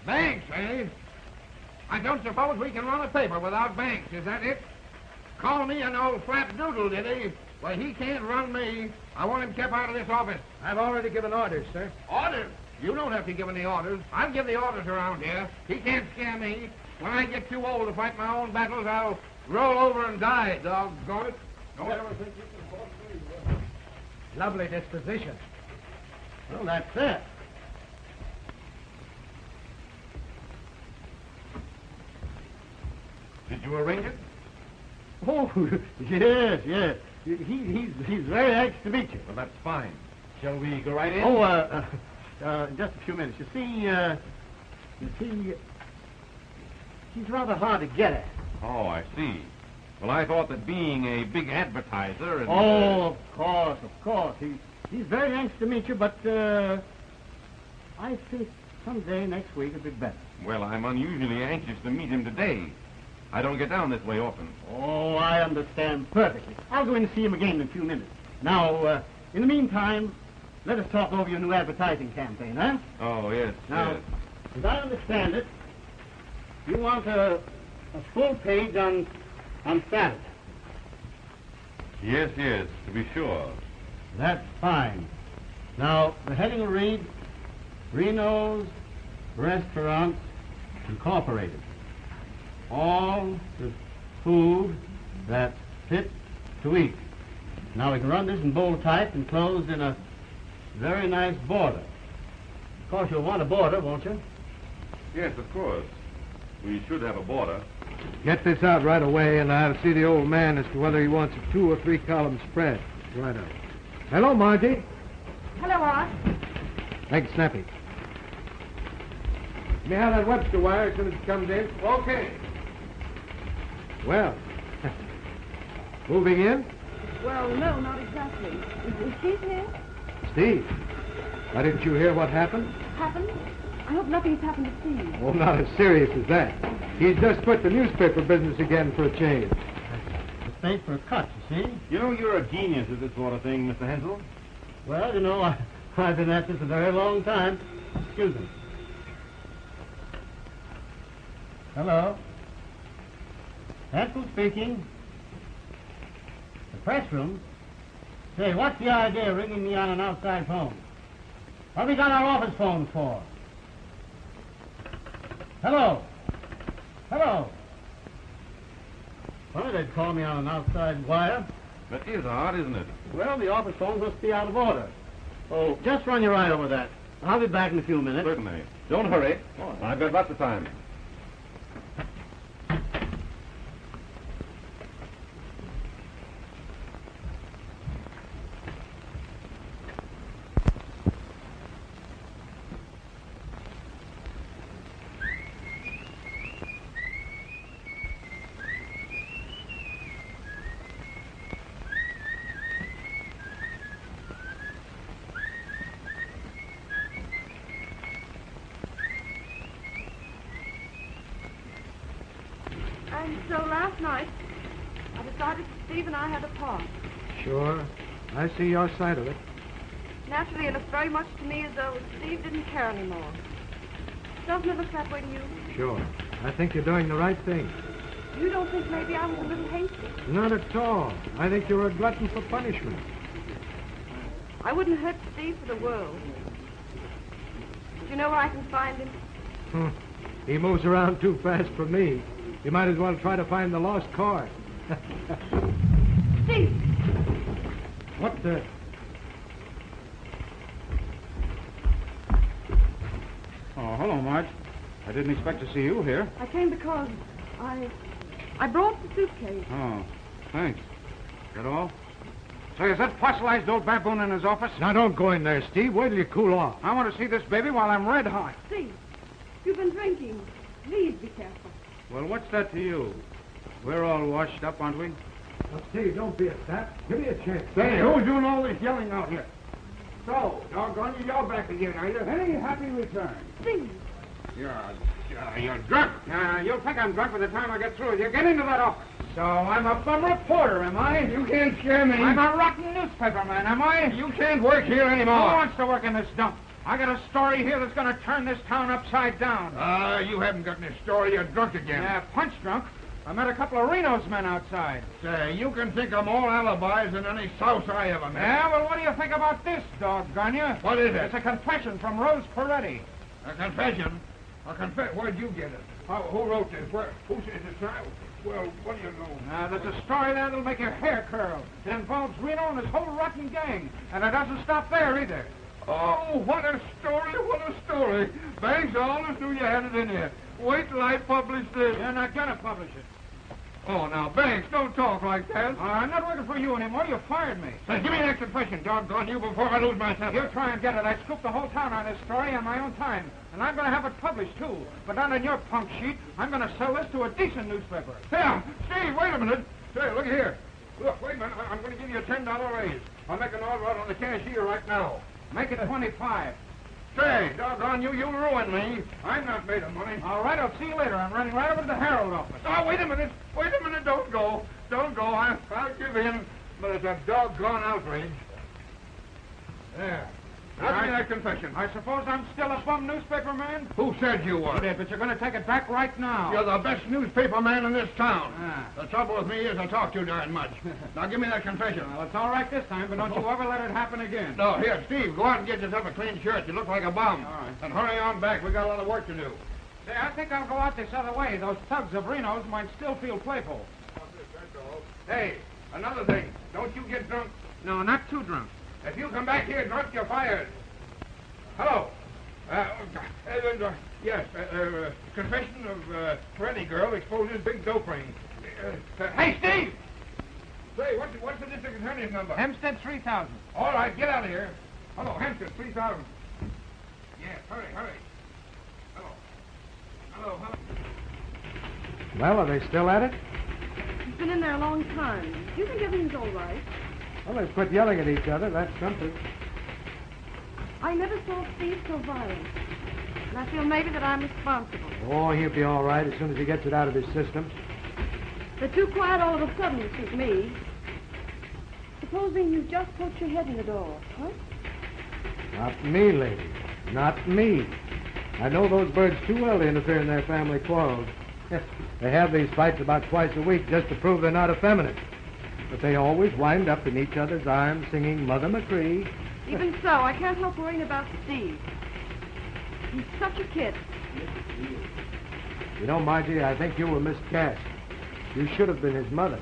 Banks, eh? I don't suppose we can run a paper without Banks. Is that it? Call me an old flapdoodle, did he? Well, he can't run me. I want him kept out of this office. I've already given orders, sir. Orders? You don't have to give any orders. I'll give the orders around here. He can't scare me. When I get too old to fight my own battles, I'll roll over and die, doggone it. Don't ever think you can force me. Lovely disposition. Well, that's it. Did you arrange it? Oh, yes. He's very anxious to meet you. Well, that's fine. Shall we go right in? Oh, just a few minutes. You see, he's rather hard to get at. Oh, I see. Well, I thought that being a big advertiser and... Oh, of course. He's very anxious to meet you, but I think someday next week would be better. Well, I'm unusually anxious to meet him today. I don't get down this way often. Oh, I understand perfectly. I'll go in and see him again in a few minutes. Now, in the meantime, let us talk over your new advertising campaign, huh? Oh, yes, Now, yes. as I understand it, you want a full page on Saturday. Yes, to be sure. That's fine. Now, the heading will read, Reno's Restaurants Incorporated. All the food that's fit to eat. Now, we can run this in bold type enclosed in a very nice border. Of course, you'll want a border, won't you? Yes, of course. We should have a border. Get this out right away, and I'll see the old man as to whether he wants a 2 or 3 column spread. Right up. Hello, Margie. Hello, Art. Make it snappy. Let me have that Webster wire as soon as it comes in. Okay. Well, moving in? Well, no, not exactly. Is Steve here? Steve, why didn't you hear what happened? Happened? I hope nothing's happened to Steve. Well, not as serious as that. He's just quit the newspaper business again for a change. The state for a cut, you see? You know, you're a genius at this sort of thing, Mr. Hensel. Well, you know, I've been at this a very long time. Excuse me. Hello. Hansel speaking. The press room? Say, what's the idea of ringing me on an outside phone? What have we got our office phones for? Hello. Hello. Well, they'd call me on an outside wire. That is odd, isn't it? Well, the office phones must be out of order. Oh, just run your eye over that. I'll be back in a few minutes. Certainly. Don't hurry. I've got lots of time. And so last night, I decided Steve and I had a talk. Sure. I see your side of it. Naturally, it looks very much to me as though Steve didn't care anymore. Doesn't it look that way to you? Sure. I think you're doing the right thing. You don't think maybe I was a little hasty? Not at all. I think you're a glutton for punishment. I wouldn't hurt Steve for the world. Do you know where I can find him? He moves around too fast for me. You might as well try to find the lost car. Steve! What the... Oh, hello, Marge. I didn't expect to see you here. I came because I brought the suitcase. Oh, thanks. Is that all? Say, is that fossilized old baboon in his office? Now, don't go in there, Steve. Wait till you cool off. I want to see this baby while I'm red hot. Steve, you've been drinking. Please be careful. Well, what's that to you? We're all washed up, aren't we? Now, Steve, don't be a sap. Give me a chance. Say, who's doing all this yelling out here? So, doggone you, you're back again, are you? Any happy return. Steve! You're drunk. You'll think I'm drunk by the time I get through with you. Get into that office. So, I'm a bum reporter, am I? You can't scare me. I'm a rotten newspaper man, am I? You can't work here Who anymore. wants to work in this dump? I got a story here that's going to turn this town upside down. You haven't got any story. You're drunk again. Yeah, punch drunk. I met a couple of Reno's men outside. Say, you can think of more alibis than any souse I ever met. Yeah, well, what do you think about this, doggone you? What is it? It's a confession from Rose Peretti. A confession? Where'd you get it? Who wrote this? Who says it's not? Well, what do you know? Now, there's a story there that'll make your hair curl. It involves Reno and his whole rotten gang. And it doesn't stop there, either. Oh, what a story, what a story. Banks, I always knew you had it in here. Wait till I publish this. You're not going to publish it. Oh, now, Banks, don't talk like that. I'm not working for you anymore. You fired me. Say, give me that confession, doggone you, before I lose my temper. You try and get it. I scooped the whole town on this story on my own time. And I'm going to have it published, too. But not on your punk sheet. I'm going to sell this to a decent newspaper. Here, Steve, wait a minute. Say, look here. Look, wait a minute. I'm going to give you a $10 raise. I'll make an order out on the cashier right now. Make it 25. Say, doggone you, you'll ruin me. I'm not made of money. All right, I'll see you later. I'm running right over to the Herald office. Oh, wait a minute. Wait a minute. Don't go. Don't go. I'll give in. But it's a doggone outrage. There. Now give me that confession. I suppose I'm still a bum newspaper man? Who said you were? You did, but you're going to take it back right now. You're the best newspaper man in this town. Ah. The trouble with me is I talk too darn much. Now give me that confession. Well, it's all right this time, but don't you ever let it happen again. No, here, Steve, go out and get yourself a clean shirt. You look like a bum. All right. And hurry on back. We got a lot of work to do. Say, I think I'll go out this other way. Those thugs of Reno's might still feel playful. Hey, another thing. Don't you get drunk. No, not too drunk. If you come back here drunk, you're fired. Hello. Yes, confession of for any girl exposes big dope ring. Hey, Steve! Say, what's the district attorney's number? Hempstead 3000. All right, get out of here. Hello, Hempstead 3000. Yes, hurry. Hello. Well, are they still at it? He's been in there a long time. Do you think everything's all right? Well, they've quit yelling at each other. That's something. I never saw Steve so violent. And I feel maybe that I'm responsible. Oh, he'll be all right as soon as he gets it out of his system. They're too quiet all of a sudden to suit me. Supposing you just put your head in the door, huh? Not me, lady. Not me. I know those birds too well to interfere in their family quarrels. They have these fights about twice a week just to prove they're not effeminate. But they always wind up in each other's arms singing Mother McCree. Even so, I can't help worrying about Steve. He's such a kid. You know, Margie, I think you were miscast. You should have been his mother.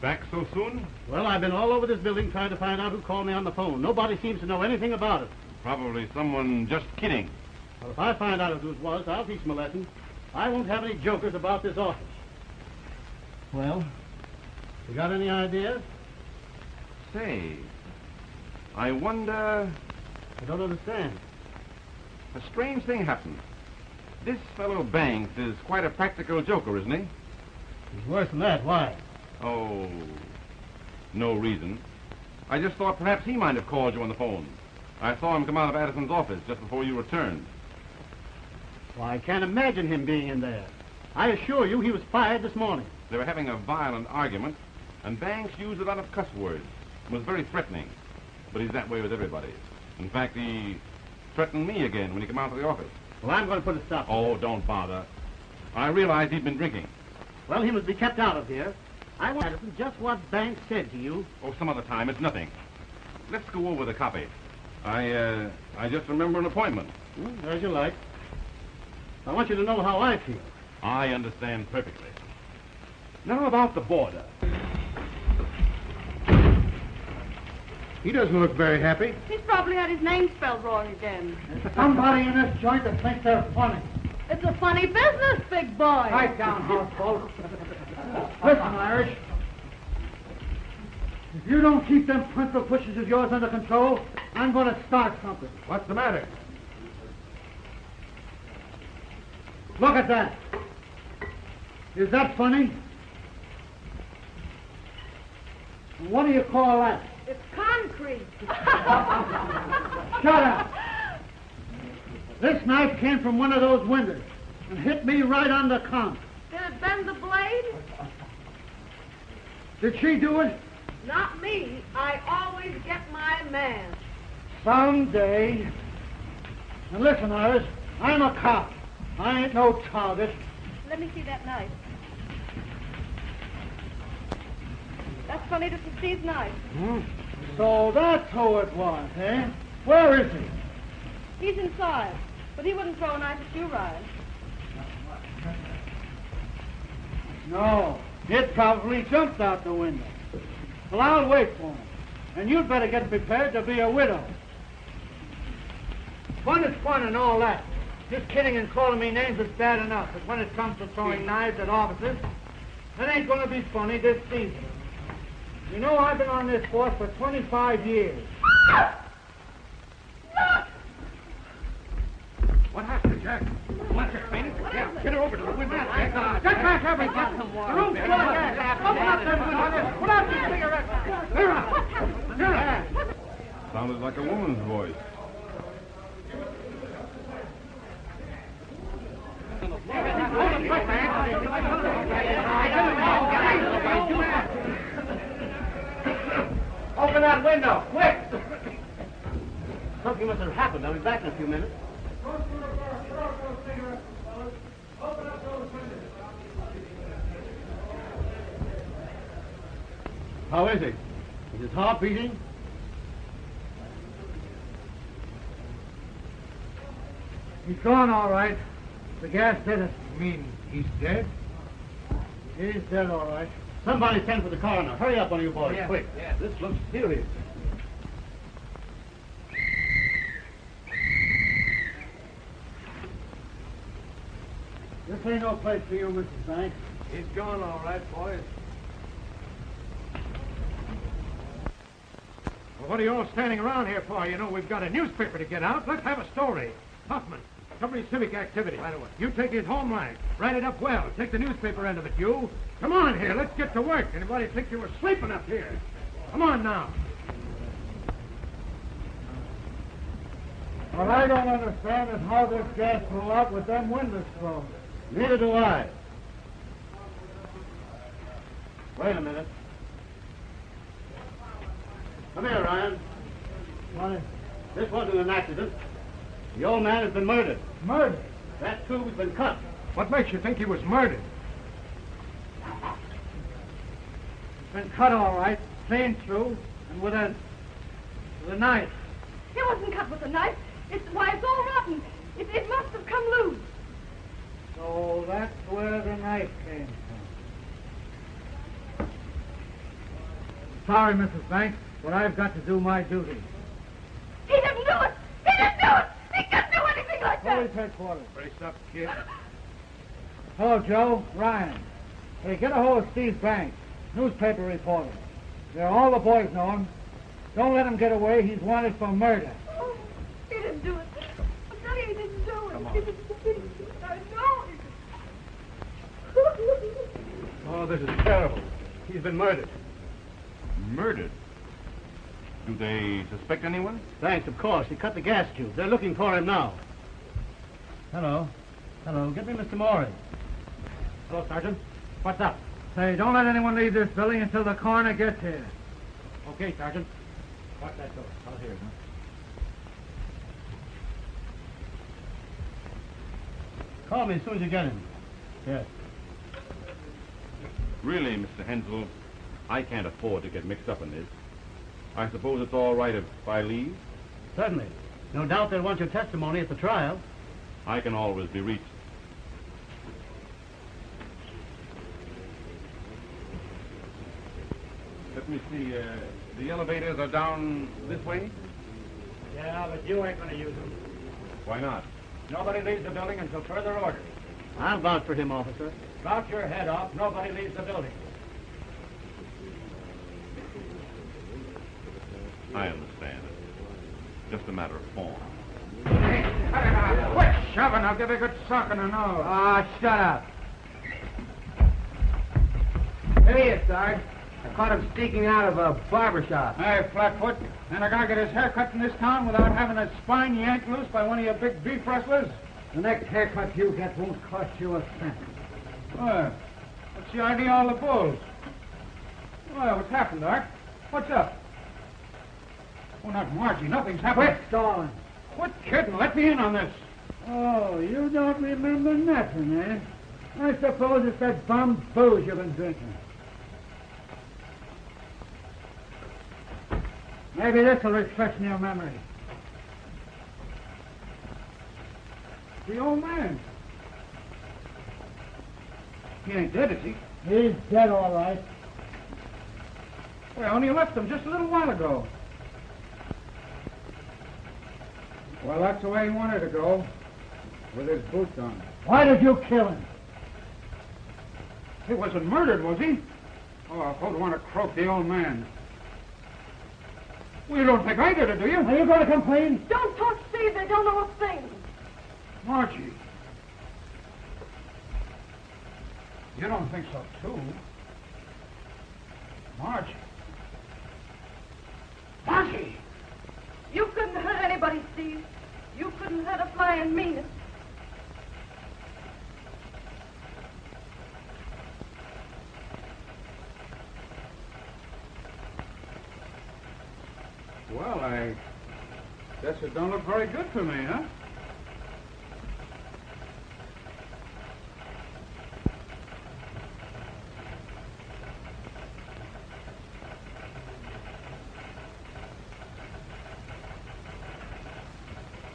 Back so soon? Well, I've been all over this building trying to find out who called me on the phone. Nobody seems to know anything about it. Probably someone just kidding. Well, if I find out who it was, I'll teach them a lesson. I won't have any jokers about this office. Well, you got any ideas? Say, I wonder... I don't understand. A strange thing happened. This fellow Banks is quite a practical joker, isn't he? It's worse than that. Why? Oh, no reason. I just thought perhaps he might have called you on the phone. I saw him come out of Addison's office just before you returned. Why, I can't imagine him being in there. I assure you he was fired this morning. They were having a violent argument, and Banks used a lot of cuss words. It was very threatening, but he's that way with everybody. In fact, he threatened me again when he came out of the office. Well, I'm going to put a stop to Oh, it. don't bother. I realized he'd been drinking. Well, he must be kept out of here. I want Addison just what Banks said to you. Oh, some other time. It's nothing. Let's go over the copy. I just remember an appointment. As you like. I want you to know how I feel. I understand perfectly. Now about the border. He doesn't look very happy. He's probably had his name spelled wrong again. Somebody in this joint that thinks they're funny. It's a funny business, big boy. Pipe down, houseboat. Listen, Irish. If you don't keep them pencil pushes of yours under control, I'm going to start something. What's the matter? Look at that. Is that funny? What do you call that? It's concrete. Shut up. This knife came from one of those windows and hit me right on the conch. Did it bend the blade? Did she do it? Not me. I always get my man. Someday. And listen, Iris, I'm a cop. I ain't no target. Let me see that knife. That's funny to see Steve's knife. So that's who it was, eh? Where is he? He's inside, but he wouldn't throw a knife at you, Ryan. No, it probably jumped out the window. Well, I'll wait for him. And you'd better get prepared to be a widow. Fun is fun and all that. Just kidding and calling me names is bad enough. But when it comes to throwing knives at officers, it ain't going to be funny this season. You know, I've been on this force for 25 years. What happened, Jack? What's it, Payne? Yeah, get her over to the window. Get back, everybody. The room's full of gas. Open up them windows. Put out your cigarettes. Here. Sounded like a woman's voice. Open that window, quick! Something must have happened. I'll be back in a few minutes. How is he? Is his heart beating? He's gone all right. The gas did it. You mean he's dead? He's dead, all right. Somebody send for the coroner. Hurry up, one of you boys, quick. Yeah, this looks serious. This ain't no place for you, Mrs. Banks. He's gone, all right, boys. Well, what are you all standing around here for? You know we've got a newspaper to get out. Let's have a story. Huffman, cover his civic activity. Right away. You take his home line. Write it up well. Take the newspaper end of it, you. Come on here. Let's get to work. Anybody think you were sleeping up here? Come on now. What I don't understand is how this gas blew out with them windows closed. Neither do I. Wait a minute. Come here, Ryan. What? This wasn't an accident. The old man has been murdered. Murder? That tube's been cut. What makes you think he was murdered? It's been cut all right, clean through, and with a knife. It wasn't cut with a knife. It's all rotten. It must have come loose. So that's where the knife came from. Sorry, Mrs. Banks, but I've got to do my duty. He didn't do it. He didn't do it. He couldn't do anything like that. Police headquarters. Brace up, kid. Hello, Joe. Ryan. Hey, get a hold of Steve Banks, newspaper reporter. There, all the boys know him. Don't let him get away. He's wanted for murder. Oh, he didn't do it. I'm telling you, he didn't do it. He didn't do it. I know he didn't. Oh, this is terrible. He's been murdered. Murdered? Do they suspect anyone? Thanks, of course. He cut the gas tube. They're looking for him now. Hello. Hello. Get me Mr. Morey. Hello, Sergeant. What's up? Say, don't let anyone leave this building until the coroner gets here. Okay, Sergeant. Watch that door. I'll hear it, huh? Call me as soon as you get him. Yes. Really, Mr. Hensel, I can't afford to get mixed up in this. I suppose it's all right if I leave? Certainly. No doubt they'll want your testimony at the trial. I can always be reached. Let me see, the elevators are down this way? Yeah, but you ain't going to use them. Why not? Nobody leaves the building until further orders. I'll vouch for him, officer. Bout your head off. Nobody leaves the building. I understand. Just a matter of form. Hey, cut it out. Quit shoving. I'll give you a good sock in the nose. Ah, shut up. Here he is, Sarge. I caught him sneaking out of a barber shop. Hey, Flatfoot, and a guy get his hair cut in this town without having his spine yanked loose by one of your big beef rustlers? The next haircut you get won't cost you a cent. Well, what's the idea of all the bulls? Well, what's happened, Art? What's up? Oh, not Margie. Nothing's happened. Quit stalling. Quit kidding. Let me in on this. Oh, you don't remember nothing, eh? I suppose it's that bum booze you've been drinking. Maybe this will refresh your memory. The old man. He ain't dead, is he? He's dead, all right. Well, only left him just a little while ago. Well, that's the way he wanted to go, with his boots on. Why did you kill him? He wasn't murdered, was he? Oh, I don't want to croak the old man. Well, you don't think I did it, do you? Are you going to complain? Don't talk, Steve. They don't know a thing. Margie. You don't think so, too? Margie. Margie! You couldn't hurt anybody, Steve. You couldn't hurt a fly and mean it. Well, I guess it don't look very good for me, huh?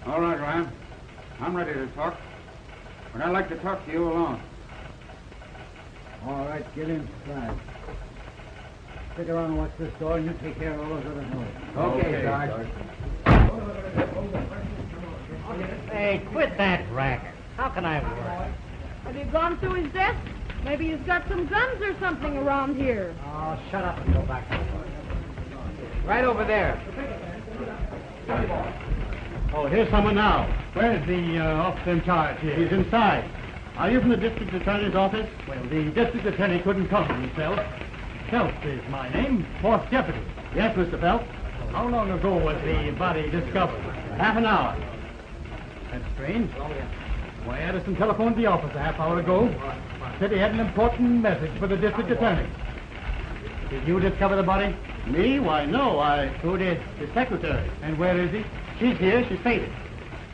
All right, Ryan. I'm ready to talk. But I'd like to talk to you alone. All right, get inside. Stick around and watch this door, and you take care of all those other doors. Okay, Sarge. Hey, quit that racket. How can I work? Have you gone through his desk? Maybe he's got some guns or something around here. Oh, shut up and go back. Right over there. Oh, here's someone now. Where's the officer in charge here? He's inside. Are you from the district attorney's office? Well, the district attorney couldn't come for himself. Phelps is my name, fourth deputy. Yes, Mr. Phelps. How long ago was the body discovered? Half an hour. That's strange. Why, Addison telephoned the office a half hour ago. Said he had an important message for the district attorney. Did you discover the body? Me? Why, no. Who did? His secretary. And where is he? She's here. She's faded.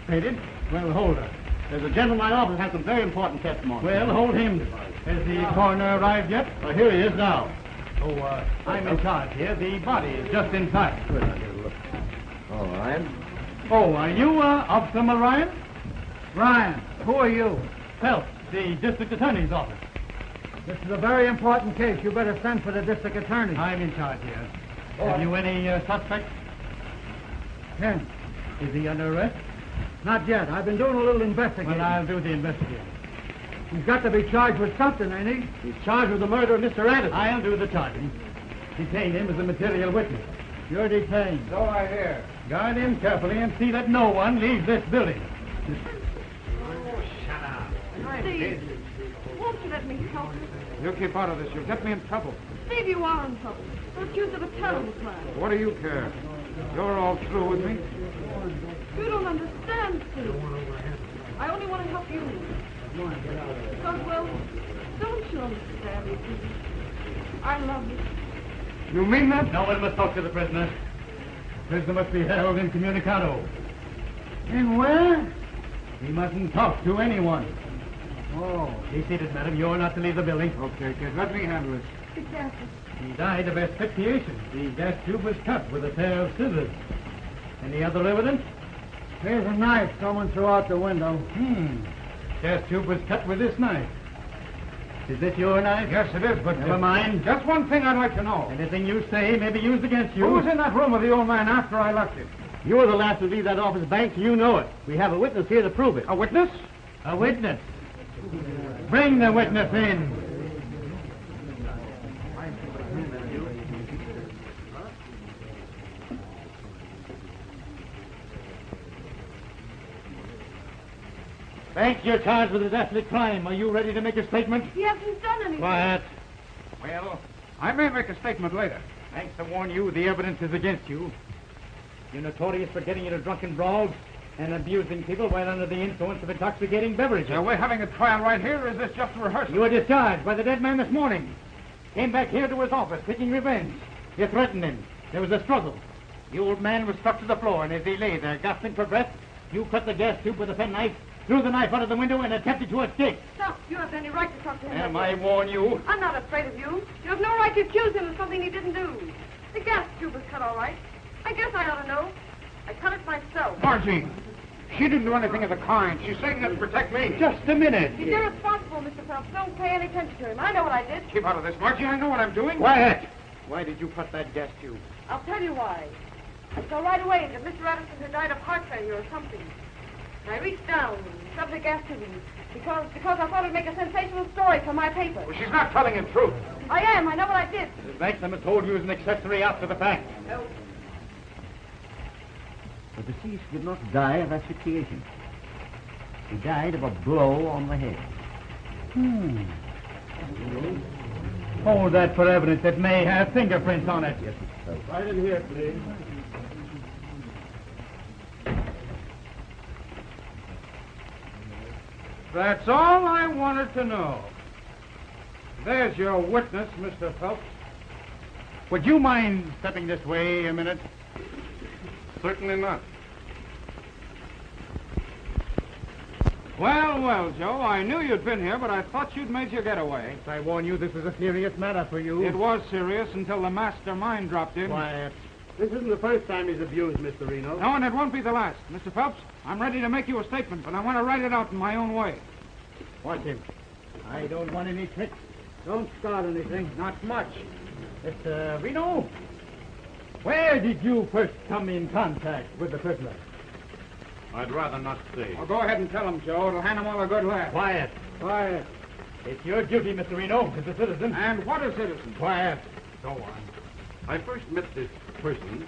Faded? Well, hold her. There's a gentleman in my office who has some very important testimony. Well, hold him. Has the coroner arrived yet? Well, here he is now. Oh, I'm in charge here. The body is just inside. Good, I'll get a look. Oh, Ryan? Oh, are you, Officer Ryan? Ryan, who are you? Phelps, the district attorney's office. This is a very important case. You better send for the district attorney. I'm in charge here. Have you any suspects? Ken. Is he under arrest? Not yet. I've been doing a little investigating. Well, I'll do the investigating. He's got to be charged with something, ain't he? He's charged with the murder of Mr. Addison. I'll do the charging. Detain him as a material witness. You're detained. So I hear. Guard him carefully and see that no one leaves this building. Steve, won't you let me help you? You keep out of this. You'll get me in trouble. Steve, you are in trouble. You're accused of a terrible crime. What do you care? You're all through with me. You don't understand, Steve. I only want to help you. Because, well, don't you understand me, Steve? I love you. You mean that? No one must talk to the prisoner. The prisoner must be held incommunicado. In where? He mustn't talk to anyone. Oh. Be seated, madam. You're not to leave the building. Okay, kid. Let me handle it. Be careful. He died of asphyxiation. The gas tube was cut with a pair of scissors. Any other evidence? Here's a knife someone threw out the window. Gas tube was cut with this knife. Is this your knife? Yes, it is, but... Never mind. Just one thing I'd like to know. Anything you say may be used against you. Who was in that room with the old man after I left it? You were the last to leave that office, Banks. You know it. We have a witness here to prove it. A witness? A witness. Bring the witness in. Banks, you're charged with a deathly crime. Are you ready to make a statement? He hasn't done anything. Quiet. Well, I may make a statement later. Banks, to warn you, the evidence is against you. You're notorious for getting into drunken brawls and abusing people while under the influence of intoxicating beverages. Are we having a trial right here, or is this just a rehearsal? You were discharged by the dead man this morning. Came back here to his office, seeking revenge. You threatened him. There was a struggle. The old man was struck to the floor, and as he lay there, gasping for breath, you cut the gas tube with a penknife, threw the knife out of the window, and attempted to escape. Stop. You have any right to talk to him. Am I warn you? I'm not afraid of you. You have no right to accuse him of something he didn't do. The gas tube was cut all right. I guess I ought to know. I cut it myself. Margie, she didn't do anything of the kind. She's saying that to protect me. Just a minute. He's irresponsible, Mr. Phelps. Don't pay any attention to him. I know what I did. Keep out of this, Margie. I know what I'm doing. Quiet. Why did you cut that gas tube? I'll tell you why. I saw right away that Mr. Addison had died of heart failure or something. And I reached down and shoved the gas tube in because I thought it'd make a sensational story for my paper. Well, she's not telling the truth. I am. I know what I did. Mrs. Banks, I must hold you as an accessory after the fact. No. The deceased did not die of asphyxiation. He died of a blow on the head. Hold that for evidence that may have fingerprints on it. Yes, sir. Right in here, please. That's all I wanted to know. There's your witness, Mr. Phelps. Would you mind stepping this way a minute? Certainly not. Well, well, Joe, I knew you'd been here, but I thought you'd made your getaway. I warn you, this is a serious matter for you. It was serious until the mastermind dropped in. Quiet. This isn't the first time he's abused, Mr. Reno. No, and it won't be the last. Mr. Phelps, I'm ready to make you a statement, but I want to write it out in my own way. Watch him. I don't want any tricks. Don't start anything. Not much. Mr. Reno, where did you first come in contact with the prisoner? I'd rather not say. Well, go ahead and tell him, Joe. It'll hand him all a good laugh. Quiet. Quiet. It's your duty, Mr. Reno, as a citizen. And what a citizen. Quiet. Go on. I first met this person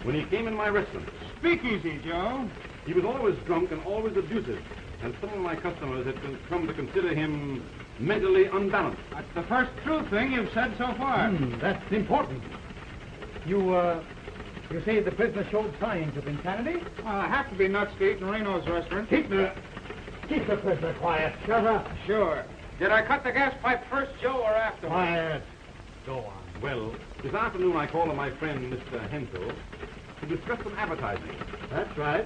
when he came in my restaurant. Speak easy, Joe. He was always drunk and always abusive, and some of my customers had come to consider him mentally unbalanced. That's the first true thing you've said so far. That's important. You say the prisoner showed signs of insanity? Well, I have to be nuts to eat in Reno's restaurant. Keep the prisoner quiet. Shut up. Sure. Did I cut the gas pipe first, Joe, or after? Quiet. Go on. Well, this afternoon I called on my friend, Mr. Hensel, to discuss some advertising. That's right.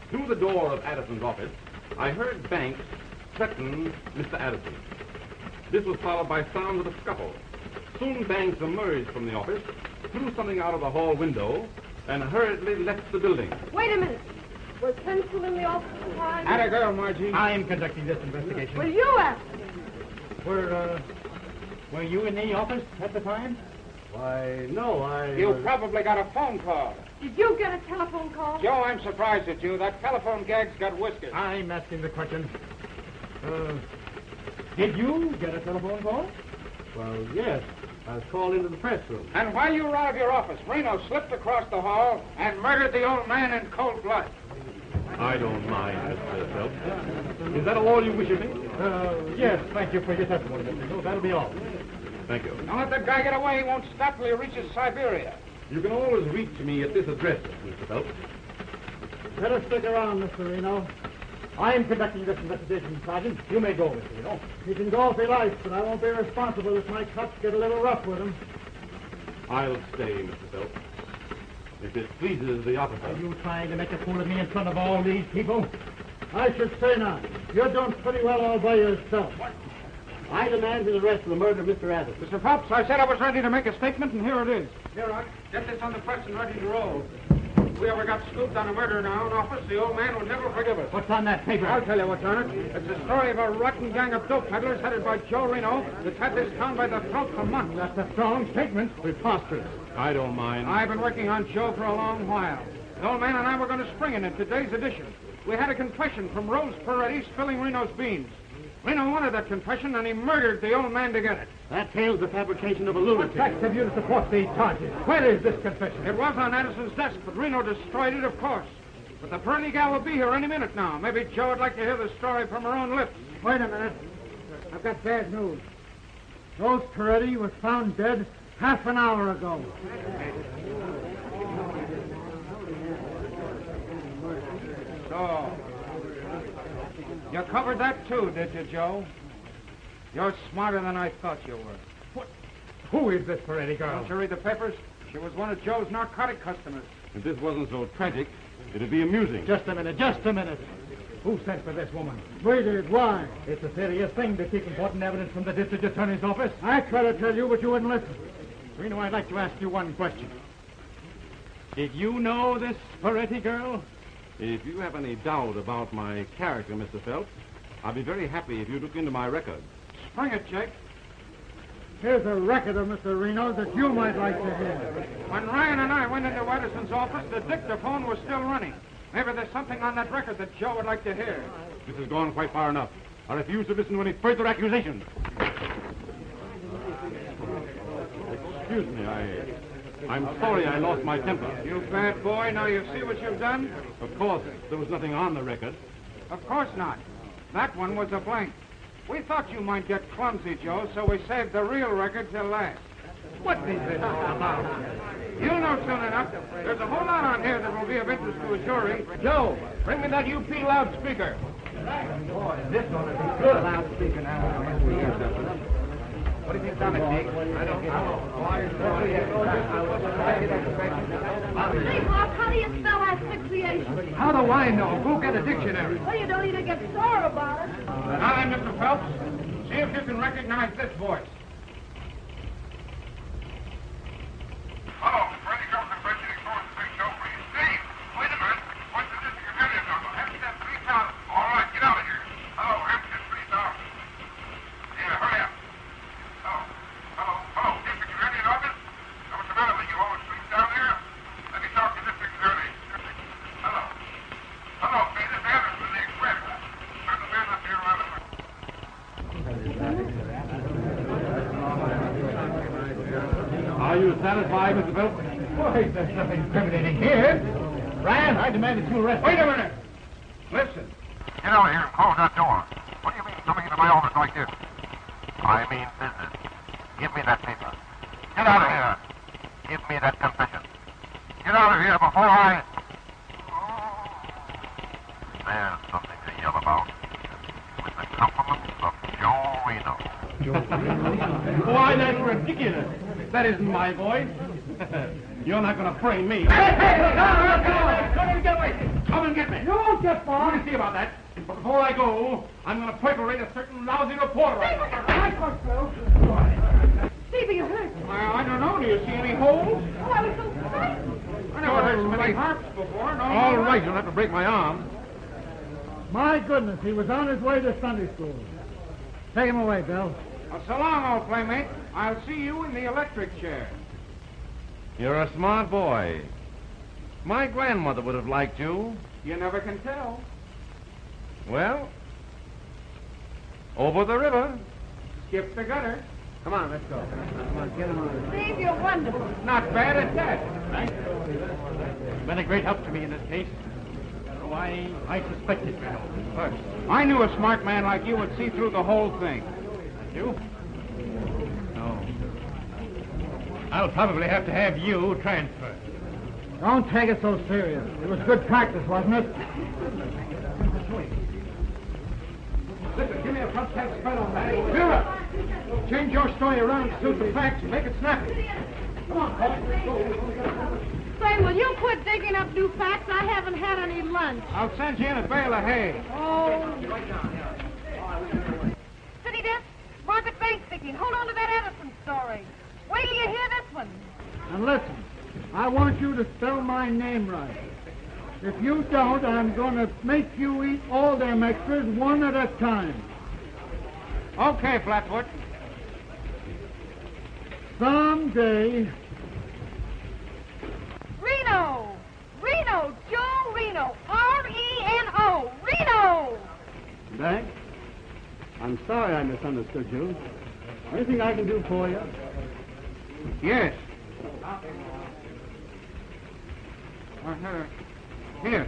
Through the door of Addison's office, I heard Banks threaten Mr. Addison. This was followed by sounds of a scuffle. Soon Banks emerged from the office, threw something out of the hall window, and hurriedly left the building. Wait a minute. Was Hensel in the office at the time? Atta girl, Margie. I'm conducting this investigation. Well, you asked him. Were you in the office at the time? Why, no, You probably got a phone call. Did you get a telephone call? Joe, I'm surprised at you. That telephone gag's got whiskers. I'm asking the question. Did you get a telephone call? Well, yes. I was called into the press room. And while you were out of your office, Reno slipped across the hall and murdered the old man in cold blood. I don't mind, Mr. Phelps. Is that all you wish of me? Yes, thank you for your testimony, Mr. Hill. That'll be all. Thank you. Don't let that guy get away. He won't stop till he reaches Siberia. You can always reach me at this address, Mr. Phelps. Better stick around, Mr. Reno. I'm conducting this investigation, Sergeant. You may go, Mr. Reno. He can go if he likes, but I won't be responsible if my cops get a little rough with him. I'll stay, Mr. Phelps. If it pleases the officer. Are you trying to make a fool of me in front of all these people? I should say not. You're doing pretty well all by yourself. I demand his arrest for the murder of Mr. Addison. Mr. Phelps, I said I was ready to make a statement, and here it is. Here, Rock, get this on the press and ready to roll. If we ever got scooped on a murder in our own office, the old man would never forgive us. What's on that paper? I'll tell you what's on it. It's the story of a rotten gang of dope peddlers headed by Joe Reno that's had this town by the throat for months. That's a strong statement. Preposterous. I don't mind. I've been working on Joe for a long while. The old man and I were going to spring in today's edition. We had a confession from Rose Peretti spilling Reno's beans. Reno wanted that confession, and he murdered the old man to get it. That tale's the fabrication of a lunatic. What facts have you to support these charges? Where is this confession? It was on Addison's desk, but Reno destroyed it, of course. But the Peretti gal will be here any minute now. Maybe Joe would like to hear the story from her own lips. Wait a minute. I've got bad news. Rose Peretti was found dead half an hour ago. So, you covered that too, did you, Joe? You're smarter than I thought you were. What? Who is this Peretti girl? Don't you read the papers? She was one of Joe's narcotic customers. If this wasn't so tragic, it'd be amusing. Just a minute, just a minute. Who sent for this woman? We did. Why? It's a serious thing to keep important evidence from the district attorney's office. I tried to tell you, but you wouldn't listen. Reno, I'd like to ask you one question. Did you know this Peretti girl? If you have any doubt about my character, Mr. Phelps, I'd be very happy if you look into my record. Spring it, Jake. Here's a record of Mr. Reno's that you might like to hear. When Ryan and I went into Addison's office, the dictaphone was still running. Maybe there's something on that record that Joe would like to hear. This has gone quite far enough. I refuse to listen to any further accusations. Excuse me, I'm sorry I lost my temper. You bad boy, now you see what you've done? Of course, there was nothing on the record. Of course not. That one was a blank. We thought you might get clumsy, Joe, so we saved the real record till last. What is this all about? You'll know soon enough. There's a whole lot on here that will be of interest to a jury. Joe, bring me that UP loudspeaker. Boy, this one is a good loudspeaker now. What do you think's on it, Jake? I don't know. Say, Bob, how do you spell asphyxiation? How do I know? Go get a dictionary. Well, you don't even get sore about it. Now then, Mr. Phelps, see if you can recognize this voice. Hello, Freddie comes to mentioning for the big show for you. Steve, wait a minute. What's the district attorney's number? Hampstead 3000. All right, get out of here. Hello, Hampstead 3000. Yeah, hurry up. you satisfied, Mr. Bill? Why, there's nothing incriminating here. Ryan, I demand that you arrest. Wait a minute. Listen. Get out of here and close that door. What do you mean coming into my office like this? I mean business. Give me that paper. Get out of here. Give me that confession. Get out of here before I... There's something to yell about. With the compliments of Joe Reno. Why, that's ridiculous. That isn't my voice. You're not going to frame me. Hey, come and get away. Come and get me. You won't get far. We'll see about that. But before I go, I'm going to perforate a certain lousy reporter. Steve, are you hurt? I don't know. Do you see any holes? Oh, I was so frightened. I never heard so many harps before. No, All right, you'll have to break my arm. My goodness, he was on his way to Sunday school. Take him away, Bill. Well, so long, old playmate. I'll see you in the electric chair. You're a smart boy. My grandmother would have liked you. You never can tell. Well, over the river. Skip the gutter. Come on, let's go. Come on, get him on. Steve, you're wonderful. Not bad at that. You've been a great help to me in this case. Oh, I suspected you first. I knew a smart man like you would see through the whole thing. You? No. I'll probably have to have you transferred. Don't take it so serious. It was good practice, wasn't it? Listen, give me a front test spread on that. Vera! Change your story around to suit the facts and make it snappy. Come on, Paul. Say, will you quit digging up new facts? I haven't had any lunch. I'll send you in a bale of hay. Oh. City desk, Margaret Bank speaking. Hold on to that Edison story. Wait till you hear this one. And listen, I want you to spell my name right. If you don't, I'm going to make you eat all them extras one at a time. Okay, Flatfoot. Someday... Reno! Reno! Joe Reno! R-E-N-O! Reno! Bank, I'm sorry I misunderstood you. Anything I can do for you? Yes. Here.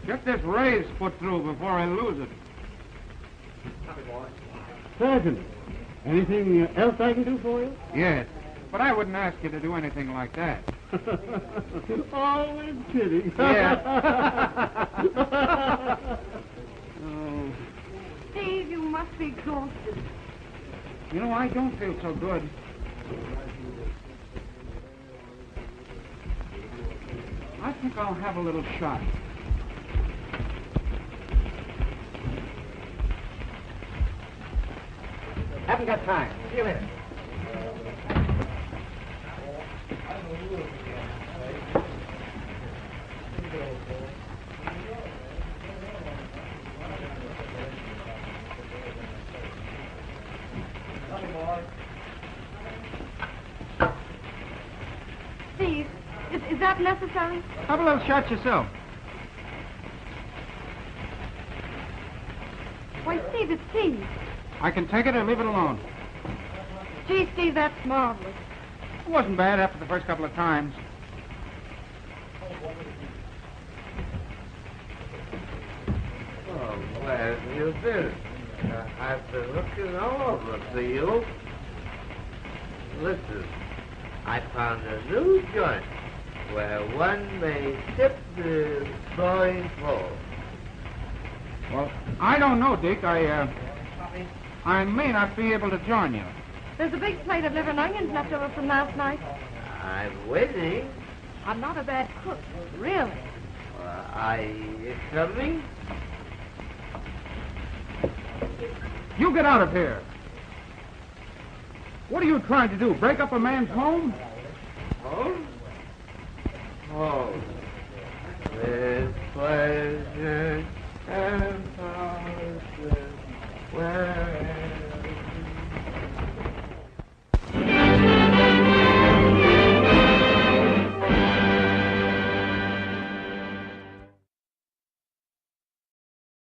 Get this raise put through before I lose it. Sergeant, anything else I can do for you? Yes. But I wouldn't ask you to do anything like that. Always kidding. Yeah. Oh. Steve, you must be exhausted. You know, I don't feel so good. I think I'll have a little shot. Haven't got time. See you later. Steve, is that necessary? Have a little shot yourself. Why, Steve, it's Steve. I can take it or leave it alone. Gee, Steve, that's marvelous. It wasn't bad after the first couple of times. Oh, glad you did it. I've been looking all over for you. Listen, I found a new joint where one may tip the sewing pole. Well, I don't know, Dick. I may not be able to join you. There's a big plate of liver and onions left over from last night. I'm waiting. I'm not a bad cook, really. Are you coming? You get out of here. What are you trying to do? Break up a man's home? Home? Home. With pleasure and power, well,